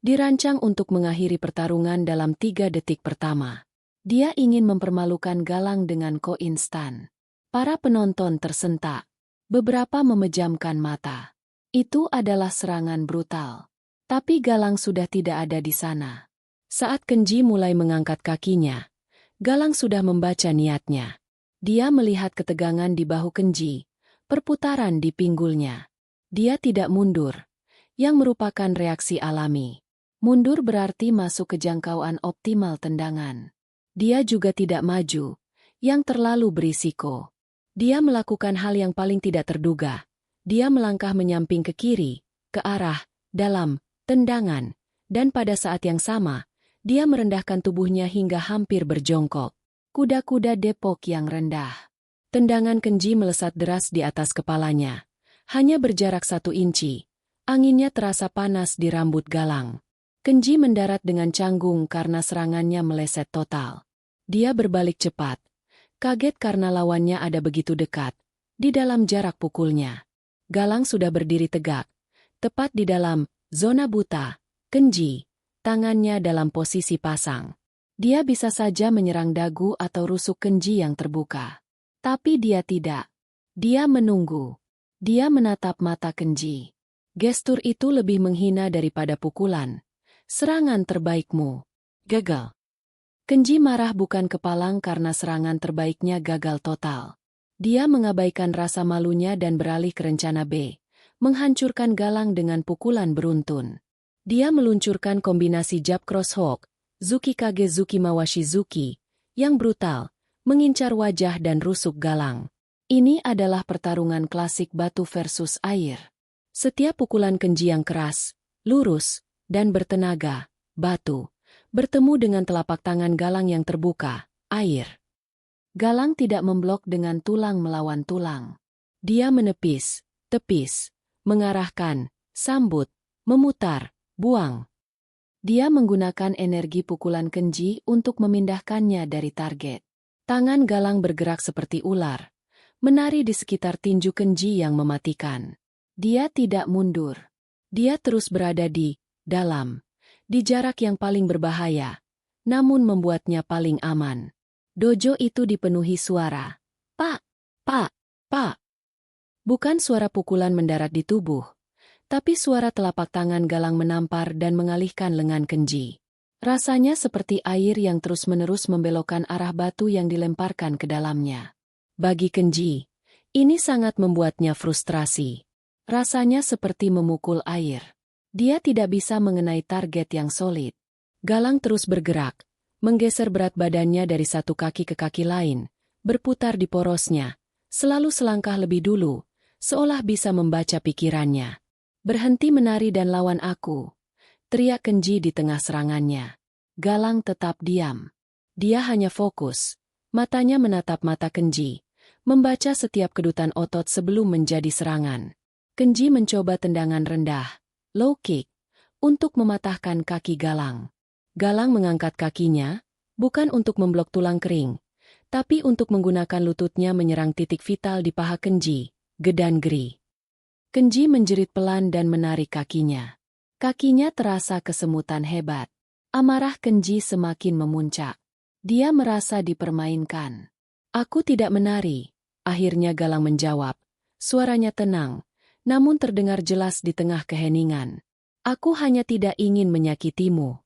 dirancang untuk mengakhiri pertarungan dalam 3 detik pertama. Dia ingin mempermalukan Galang dengan ko instan. Para penonton tersentak. Beberapa memejamkan mata. Itu adalah serangan brutal. Tapi Galang sudah tidak ada di sana. Saat Kenji mulai mengangkat kakinya, Galang sudah membaca niatnya. Dia melihat ketegangan di bahu Kenji, perputaran di pinggulnya. Dia tidak mundur, yang merupakan reaksi alami. Mundur berarti masuk ke jangkauan optimal tendangan. Dia juga tidak maju, yang terlalu berisiko. Dia melakukan hal yang paling tidak terduga. Dia melangkah menyamping ke kiri, ke arah, dalam, tendangan, dan pada saat yang sama, dia merendahkan tubuhnya hingga hampir berjongkok. Kuda-kuda Depok yang rendah. Tendangan Kenji melesat deras di atas kepalanya. Hanya berjarak 1 inci. Anginnya terasa panas di rambut Galang. Kenji mendarat dengan canggung karena serangannya meleset total. Dia berbalik cepat. Kaget karena lawannya ada begitu dekat, di dalam jarak pukulnya. Galang sudah berdiri tegak, tepat di dalam zona buta. Kenji, tangannya dalam posisi pasang. Dia bisa saja menyerang dagu atau rusuk Kenji yang terbuka. Tapi dia tidak. Dia menunggu. Dia menatap mata Kenji. Gestur itu lebih menghina daripada pukulan. "Serangan terbaikmu gagal." Kenji marah bukan kepalang karena serangan terbaiknya gagal total. Dia mengabaikan rasa malunya dan beralih ke rencana B. Menghancurkan Galang dengan pukulan beruntun. Dia meluncurkan kombinasi jab cross hook, Zuki Kage Zuki Mawashi Zuki, yang brutal, mengincar wajah dan rusuk Galang. Ini adalah pertarungan klasik batu versus air. Setiap pukulan Kenji yang keras, lurus, dan bertenaga, batu, bertemu dengan telapak tangan Galang yang terbuka, air. Galang tidak memblok dengan tulang melawan tulang. Dia menepis, tepis, mengarahkan, sambut, memutar, buang. Dia menggunakan energi pukulan Kenji untuk memindahkannya dari target. Tangan Galang bergerak seperti ular, menari di sekitar tinju Kenji yang mematikan. Dia tidak mundur. Dia terus berada di dalam, di jarak yang paling berbahaya, namun membuatnya paling aman. Dojo itu dipenuhi suara. Pak, pak, pak. Bukan suara pukulan mendarat di tubuh, tapi suara telapak tangan Galang menampar dan mengalihkan lengan Kenji. Rasanya seperti air yang terus-menerus membelokkan arah batu yang dilemparkan ke dalamnya. Bagi Kenji, ini sangat membuatnya frustrasi. Rasanya seperti memukul air. Dia tidak bisa mengenai target yang solid. Galang terus bergerak, menggeser berat badannya dari satu kaki ke kaki lain, berputar di porosnya, selalu selangkah lebih dulu, seolah bisa membaca pikirannya. "Berhenti menari dan lawan aku," teriak Kenji di tengah serangannya. Galang tetap diam. Dia hanya fokus, matanya menatap mata Kenji, membaca setiap kedutan otot sebelum menjadi serangan. Kenji mencoba tendangan rendah, low kick, untuk mematahkan kaki Galang. Galang mengangkat kakinya, bukan untuk memblok tulang kering, tapi untuk menggunakan lututnya menyerang titik vital di paha Kenji, Gedan Gri. Kenji menjerit pelan dan menarik kakinya. Kakinya terasa kesemutan hebat. Amarah Kenji semakin memuncak. Dia merasa dipermainkan. "Aku tidak menari," akhirnya Galang menjawab. Suaranya tenang, namun terdengar jelas di tengah keheningan. "Aku hanya tidak ingin menyakitimu."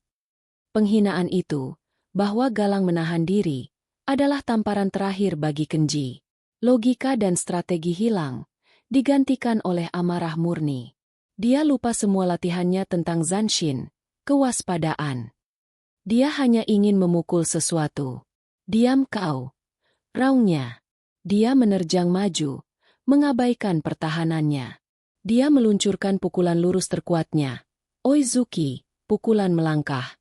Penghinaan itu, bahwa Galang menahan diri, adalah tamparan terakhir bagi Kenji. Logika dan strategi hilang, digantikan oleh amarah murni. Dia lupa semua latihannya tentang Zanshin, kewaspadaan. Dia hanya ingin memukul sesuatu. "Diam kau!" raungnya. Dia menerjang maju, mengabaikan pertahanannya. Dia meluncurkan pukulan lurus terkuatnya. Oizuki, pukulan melangkah.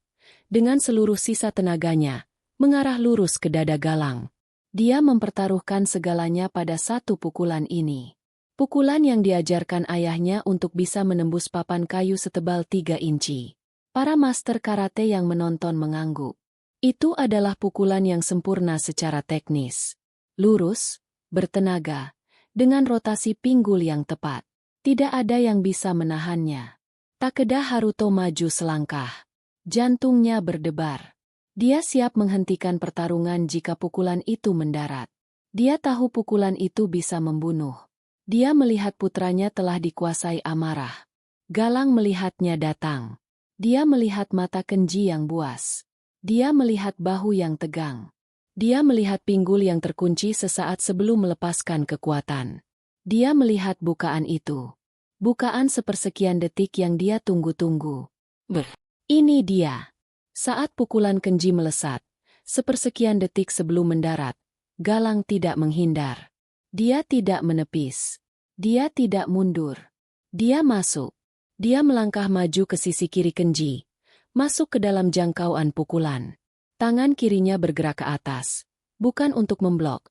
Dengan seluruh sisa tenaganya, mengarah lurus ke dada Galang. Dia mempertaruhkan segalanya pada satu pukulan ini. Pukulan yang diajarkan ayahnya untuk bisa menembus papan kayu setebal 3 inci. Para master karate yang menonton mengangguk. Itu adalah pukulan yang sempurna secara teknis. Lurus, bertenaga, dengan rotasi pinggul yang tepat. Tidak ada yang bisa menahannya. Takeda Haruto maju selangkah. Jantungnya berdebar. Dia siap menghentikan pertarungan jika pukulan itu mendarat. Dia tahu pukulan itu bisa membunuh. Dia melihat putranya telah dikuasai amarah. Galang melihatnya datang. Dia melihat mata Kenji yang buas. Dia melihat bahu yang tegang. Dia melihat pinggul yang terkunci sesaat sebelum melepaskan kekuatan. Dia melihat bukaan itu. Bukaan sepersekian detik yang dia tunggu-tunggu. Ini dia. Saat pukulan Kenji melesat, sepersekian detik sebelum mendarat, Galang tidak menghindar. Dia tidak menepis. Dia tidak mundur. Dia masuk. Dia melangkah maju ke sisi kiri Kenji, masuk ke dalam jangkauan pukulan. Tangan kirinya bergerak ke atas, bukan untuk memblok,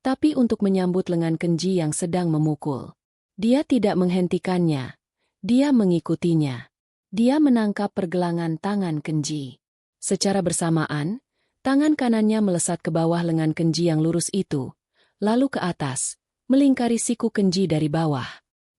tapi untuk menyambut lengan Kenji yang sedang memukul. Dia tidak menghentikannya. Dia mengikutinya. Dia menangkap pergelangan tangan Kenji. Secara bersamaan, tangan kanannya melesat ke bawah lengan Kenji yang lurus itu, lalu ke atas, melingkari siku Kenji dari bawah.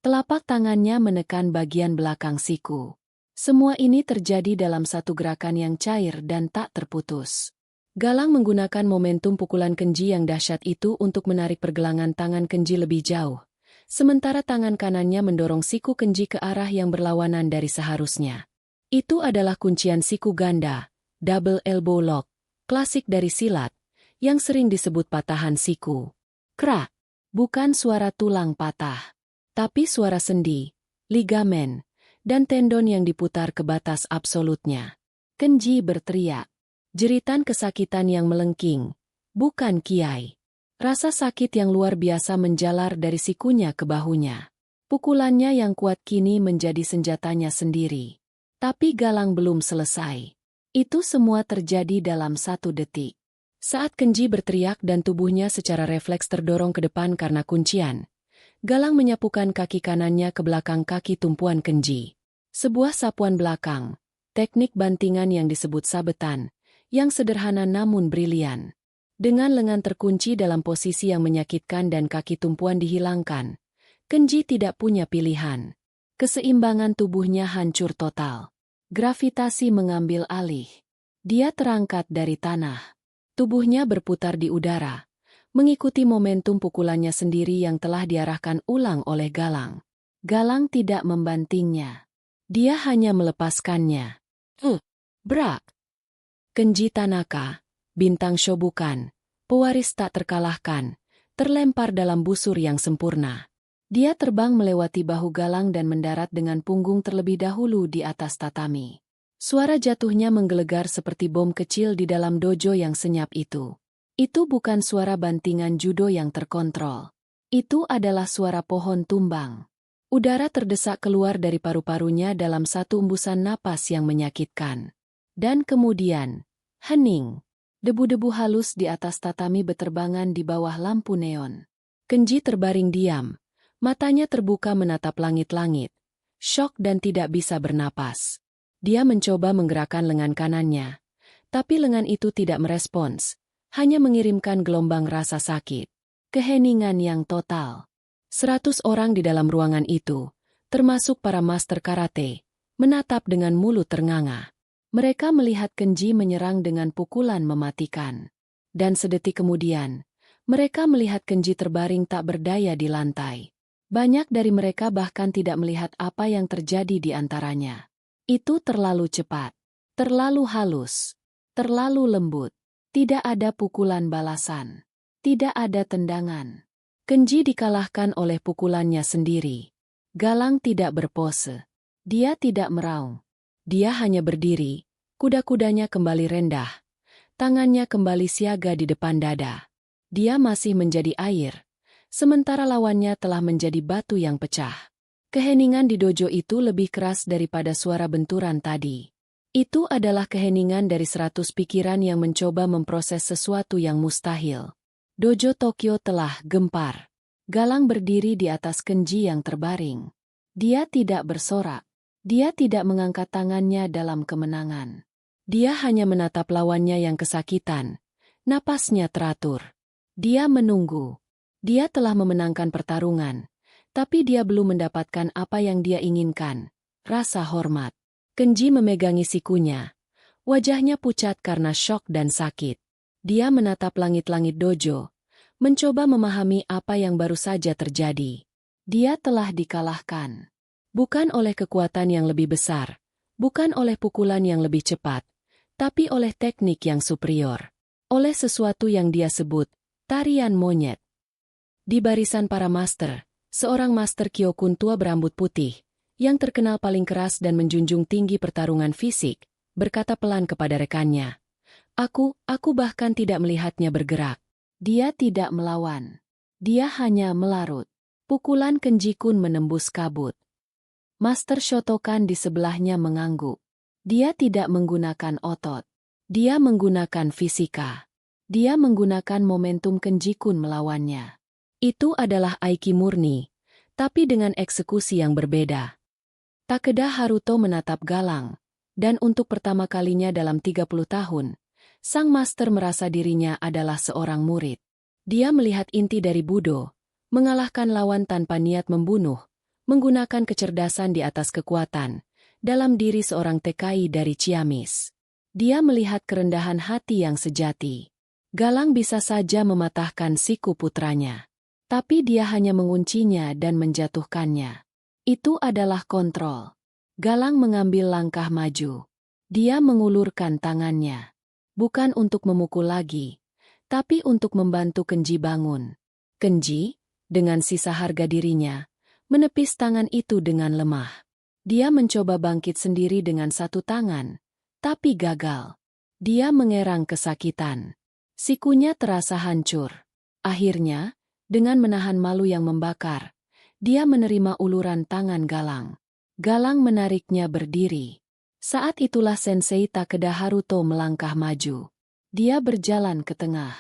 Telapak tangannya menekan bagian belakang siku. Semua ini terjadi dalam satu gerakan yang cair dan tak terputus. Galang menggunakan momentum pukulan Kenji yang dahsyat itu untuk menarik pergelangan tangan Kenji lebih jauh, sementara tangan kanannya mendorong siku Kenji ke arah yang berlawanan dari seharusnya. Itu adalah kuncian siku ganda, double elbow lock, klasik dari silat, yang sering disebut patahan siku. Krak, bukan suara tulang patah, tapi suara sendi, ligamen, dan tendon yang diputar ke batas absolutnya. Kenji berteriak. Jeritan kesakitan yang melengking, bukan kiai. Rasa sakit yang luar biasa menjalar dari sikunya ke bahunya. Pukulannya yang kuat kini menjadi senjatanya sendiri. Tapi Galang belum selesai. Itu semua terjadi dalam 1 detik. Saat Kenji berteriak dan tubuhnya secara refleks terdorong ke depan karena kuncian, Galang menyapukan kaki kanannya ke belakang kaki tumpuan Kenji. Sebuah sapuan belakang, teknik bantingan yang disebut sabetan, yang sederhana namun brilian. Dengan lengan terkunci dalam posisi yang menyakitkan dan kaki tumpuan dihilangkan, Kenji tidak punya pilihan. Keseimbangan tubuhnya hancur total. Gravitasi mengambil alih. Dia terangkat dari tanah. Tubuhnya berputar di udara, mengikuti momentum pukulannya sendiri yang telah diarahkan ulang oleh Galang. Galang tidak membantingnya. Dia hanya melepaskannya. Brak! Kenji Tanaka, bintang Shobukan, pewaris tak terkalahkan, terlempar dalam busur yang sempurna. Dia terbang melewati bahu Galang dan mendarat dengan punggung terlebih dahulu di atas tatami. Suara jatuhnya menggelegar seperti bom kecil di dalam dojo yang senyap itu. Itu bukan suara bantingan judo yang terkontrol. Itu adalah suara pohon tumbang. Udara terdesak keluar dari paru-parunya dalam satu embusan napas yang menyakitkan. Dan kemudian, hening. Debu-debu halus di atas tatami beterbangan di bawah lampu neon. Kenji terbaring diam. Matanya terbuka menatap langit-langit. Syok dan tidak bisa bernapas. Dia mencoba menggerakkan lengan kanannya. Tapi lengan itu tidak merespons. Hanya mengirimkan gelombang rasa sakit. Keheningan yang total. 100 orang di dalam ruangan itu, termasuk para master karate, menatap dengan mulut ternganga. Mereka melihat Kenji menyerang dengan pukulan mematikan. Dan sedetik kemudian, mereka melihat Kenji terbaring tak berdaya di lantai. Banyak dari mereka bahkan tidak melihat apa yang terjadi di antaranya. Itu terlalu cepat, terlalu halus, terlalu lembut. Tidak ada pukulan balasan. Tidak ada tendangan. Kenji dikalahkan oleh pukulannya sendiri. Galang tidak berpose. Dia tidak meraung. Dia hanya berdiri, kuda-kudanya kembali rendah. Tangannya kembali siaga di depan dada. Dia masih menjadi air, sementara lawannya telah menjadi batu yang pecah. Keheningan di dojo itu lebih keras daripada suara benturan tadi. Itu adalah keheningan dari 100 pikiran yang mencoba memproses sesuatu yang mustahil. Dojo Tokyo telah gempar. Galang berdiri di atas Kenji yang terbaring. Dia tidak bersorak. Dia tidak mengangkat tangannya dalam kemenangan. Dia hanya menatap lawannya yang kesakitan. Napasnya teratur. Dia menunggu. Dia telah memenangkan pertarungan. Tapi dia belum mendapatkan apa yang dia inginkan. Rasa hormat. Kenji memegangi sikunya. Wajahnya pucat karena syok dan sakit. Dia menatap langit-langit dojo. Mencoba memahami apa yang baru saja terjadi. Dia telah dikalahkan. Bukan oleh kekuatan yang lebih besar, bukan oleh pukulan yang lebih cepat, tapi oleh teknik yang superior. Oleh sesuatu yang dia sebut, tarian monyet. Di barisan para master, seorang master Kyokun tua berambut putih, yang terkenal paling keras dan menjunjung tinggi pertarungan fisik, berkata pelan kepada rekannya, Aku bahkan tidak melihatnya bergerak. Dia tidak melawan. Dia hanya melarut. Pukulan Kenji-kun menembus kabut. Master Shotokan di sebelahnya mengangguk. Dia tidak menggunakan otot. Dia menggunakan fisika. Dia menggunakan momentum Kenji-kun melawannya. Itu adalah Aiki murni, tapi dengan eksekusi yang berbeda. Takeda Haruto menatap Galang, dan untuk pertama kalinya dalam 30 tahun, sang master merasa dirinya adalah seorang murid. Dia melihat inti dari Budo, mengalahkan lawan tanpa niat membunuh, menggunakan kecerdasan di atas kekuatan, dalam diri seorang TKI dari Ciamis. Dia melihat kerendahan hati yang sejati. Galang bisa saja mematahkan siku putranya. Tapi dia hanya menguncinya dan menjatuhkannya. Itu adalah kontrol. Galang mengambil langkah maju. Dia mengulurkan tangannya. Bukan untuk memukul lagi, tapi untuk membantu Kenji bangun. Kenji, dengan sisa harga dirinya, menepis tangan itu dengan lemah. Dia mencoba bangkit sendiri dengan satu tangan, tapi gagal. Dia mengerang kesakitan. Sikunya terasa hancur. Akhirnya, dengan menahan malu yang membakar, dia menerima uluran tangan Galang. Galang menariknya berdiri. Saat itulah Sensei Takeda Haruto melangkah maju. Dia berjalan ke tengah.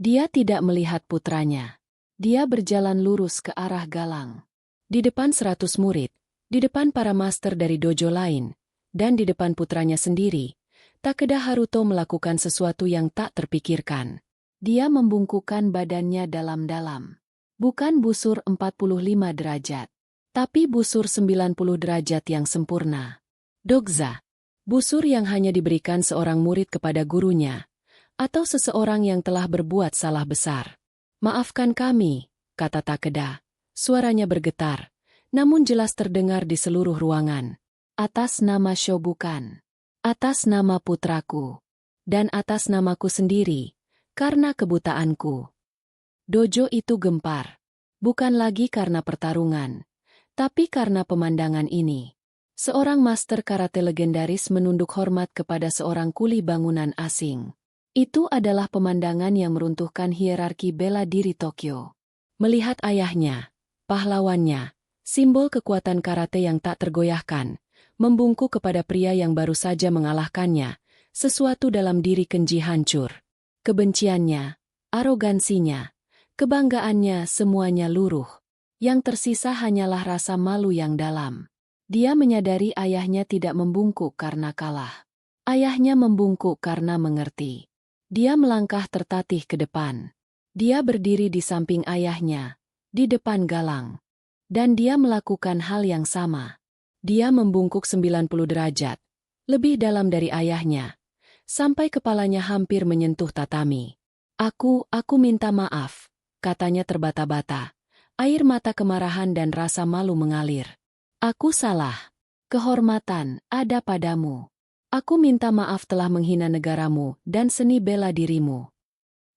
Dia tidak melihat putranya. Dia berjalan lurus ke arah Galang. Di depan 100 murid, di depan para master dari dojo lain, dan di depan putranya sendiri, Takeda Haruto melakukan sesuatu yang tak terpikirkan. Dia membungkukkan badannya dalam-dalam. Bukan busur 45 derajat, tapi busur 90 derajat yang sempurna. Dogza. Busur yang hanya diberikan seorang murid kepada gurunya, atau seseorang yang telah berbuat salah besar. Maafkan kami, kata Takeda. Suaranya bergetar, namun jelas terdengar di seluruh ruangan. Atas nama Shobukan, atas nama putraku, dan atas namaku sendiri, karena kebutaanku. Dojo itu gempar, bukan lagi karena pertarungan, tapi karena pemandangan ini. Seorang master karate legendaris menunduk hormat kepada seorang kuli bangunan asing. Itu adalah pemandangan yang meruntuhkan hierarki bela diri Tokyo. Melihat ayahnya, pahlawannya, simbol kekuatan karate yang tak tergoyahkan, membungkuk kepada pria yang baru saja mengalahkannya, sesuatu dalam diri Kenji hancur. Kebenciannya, arogansinya, kebanggaannya semuanya luruh. Yang tersisa hanyalah rasa malu yang dalam. Dia menyadari ayahnya tidak membungkuk karena kalah. Ayahnya membungkuk karena mengerti. Dia melangkah tertatih ke depan. Dia berdiri di samping ayahnya, di depan Galang. Dan dia melakukan hal yang sama. Dia membungkuk 90 derajat, lebih dalam dari ayahnya, sampai kepalanya hampir menyentuh tatami. Aku minta maaf, katanya terbata-bata. Air mata kemarahan dan rasa malu mengalir. Aku salah. Kehormatan ada padamu. Aku minta maaf telah menghina negaramu dan seni bela dirimu.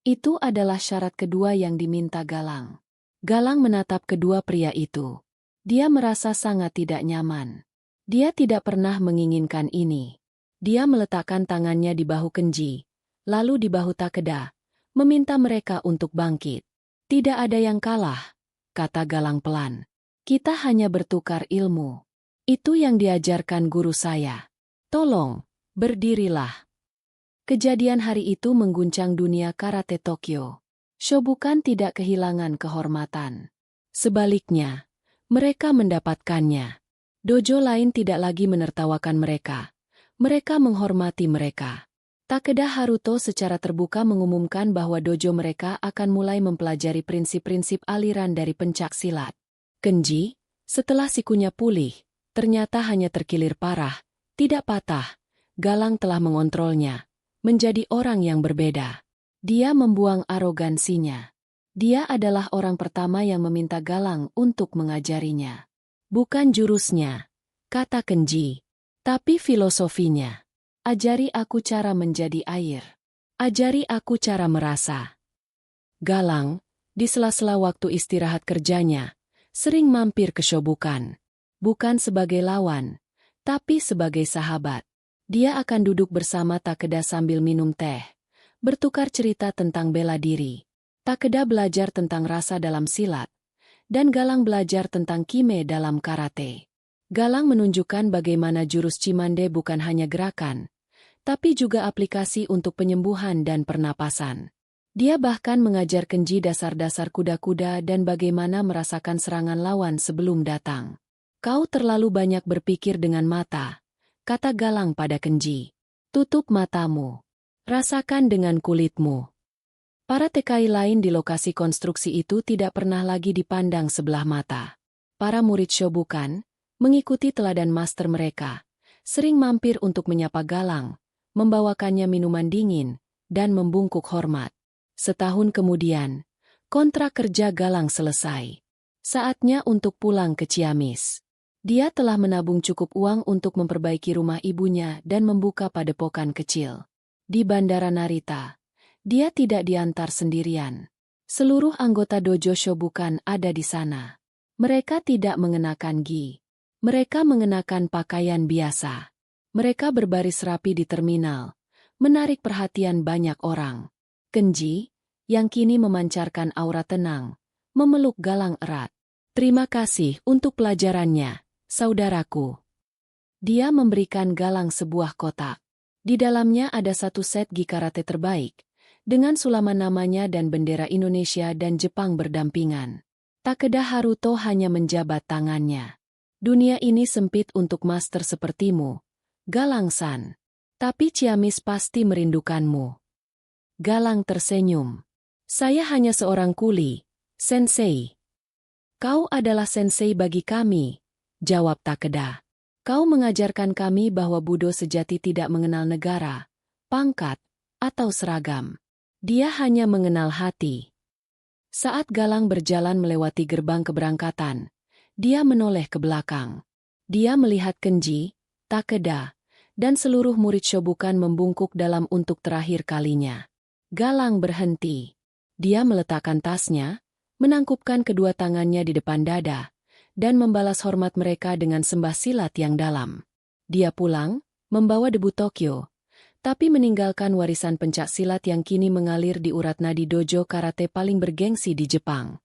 Itu adalah syarat kedua yang diminta Galang. Galang menatap kedua pria itu. Dia merasa sangat tidak nyaman. Dia tidak pernah menginginkan ini. Dia meletakkan tangannya di bahu Kenji, lalu di bahu Takeda, meminta mereka untuk bangkit. Tidak ada yang kalah, kata Galang pelan. Kita hanya bertukar ilmu. Itu yang diajarkan guru saya. Tolong, berdirilah. Kejadian hari itu mengguncang dunia karate Tokyo. Shobukan tidak kehilangan kehormatan. Sebaliknya, mereka mendapatkannya. Dojo lain tidak lagi menertawakan mereka. Mereka menghormati mereka. Takeda Haruto secara terbuka mengumumkan bahwa dojo mereka akan mulai mempelajari prinsip-prinsip aliran dari pencak silat. Kenji, setelah sikunya pulih, ternyata hanya terkilir parah, tidak patah. Galang telah mengontrolnya, menjadi orang yang berbeda. Dia membuang arogansinya. Dia adalah orang pertama yang meminta Galang untuk mengajarinya. Bukan jurusnya, kata Kenji, tapi filosofinya. Ajari aku cara menjadi air. Ajari aku cara merasa. Galang, di sela-sela waktu istirahat kerjanya, sering mampir ke Shobukan. Bukan sebagai lawan, tapi sebagai sahabat. Dia akan duduk bersama Takeda sambil minum teh, bertukar cerita tentang bela diri. Takeda belajar tentang rasa dalam silat, dan Galang belajar tentang kime dalam karate. Galang menunjukkan bagaimana jurus Chimande bukan hanya gerakan, tapi juga aplikasi untuk penyembuhan dan pernapasan. Dia bahkan mengajar Kenji dasar-dasar kuda-kuda dan bagaimana merasakan serangan lawan sebelum datang. Kau terlalu banyak berpikir dengan mata, kata Galang pada Kenji. Tutup matamu. Rasakan dengan kulitmu. Para TKI lain di lokasi konstruksi itu tidak pernah lagi dipandang sebelah mata. Para murid Shobukan, mengikuti teladan master mereka, sering mampir untuk menyapa Galang, membawakannya minuman dingin, dan membungkuk hormat. Setahun kemudian, kontrak kerja Galang selesai. Saatnya untuk pulang ke Ciamis. Dia telah menabung cukup uang untuk memperbaiki rumah ibunya dan membuka padepokan kecil. Di Bandara Narita, dia tidak diantar sendirian. Seluruh anggota dojo Shobukan ada di sana. Mereka tidak mengenakan gi. Mereka mengenakan pakaian biasa. Mereka berbaris rapi di terminal, menarik perhatian banyak orang. Kenji, yang kini memancarkan aura tenang, memeluk Galang erat. Terima kasih untuk pelajarannya, saudaraku. Dia memberikan Galang sebuah kotak. Di dalamnya ada satu set gi karate terbaik, dengan sulaman namanya dan bendera Indonesia dan Jepang berdampingan. Takeda Haruto hanya menjabat tangannya. Dunia ini sempit untuk master sepertimu, Galang-san. Tapi Ciamis pasti merindukanmu. Galang tersenyum. Saya hanya seorang kuli, sensei. Kau adalah sensei bagi kami, jawab Takeda. Kau mengajarkan kami bahwa Budo sejati tidak mengenal negara, pangkat, atau seragam. Dia hanya mengenal hati. Saat Galang berjalan melewati gerbang keberangkatan, dia menoleh ke belakang. Dia melihat Kenji, Takeda, dan seluruh murid Shobukan membungkuk dalam untuk terakhir kalinya. Galang berhenti. Dia meletakkan tasnya, menangkupkan kedua tangannya di depan dada, dan membalas hormat mereka dengan sembah silat yang dalam. Dia pulang, membawa debu Tokyo, tapi meninggalkan warisan pencak silat yang kini mengalir di urat nadi dojo karate paling bergengsi di Jepang.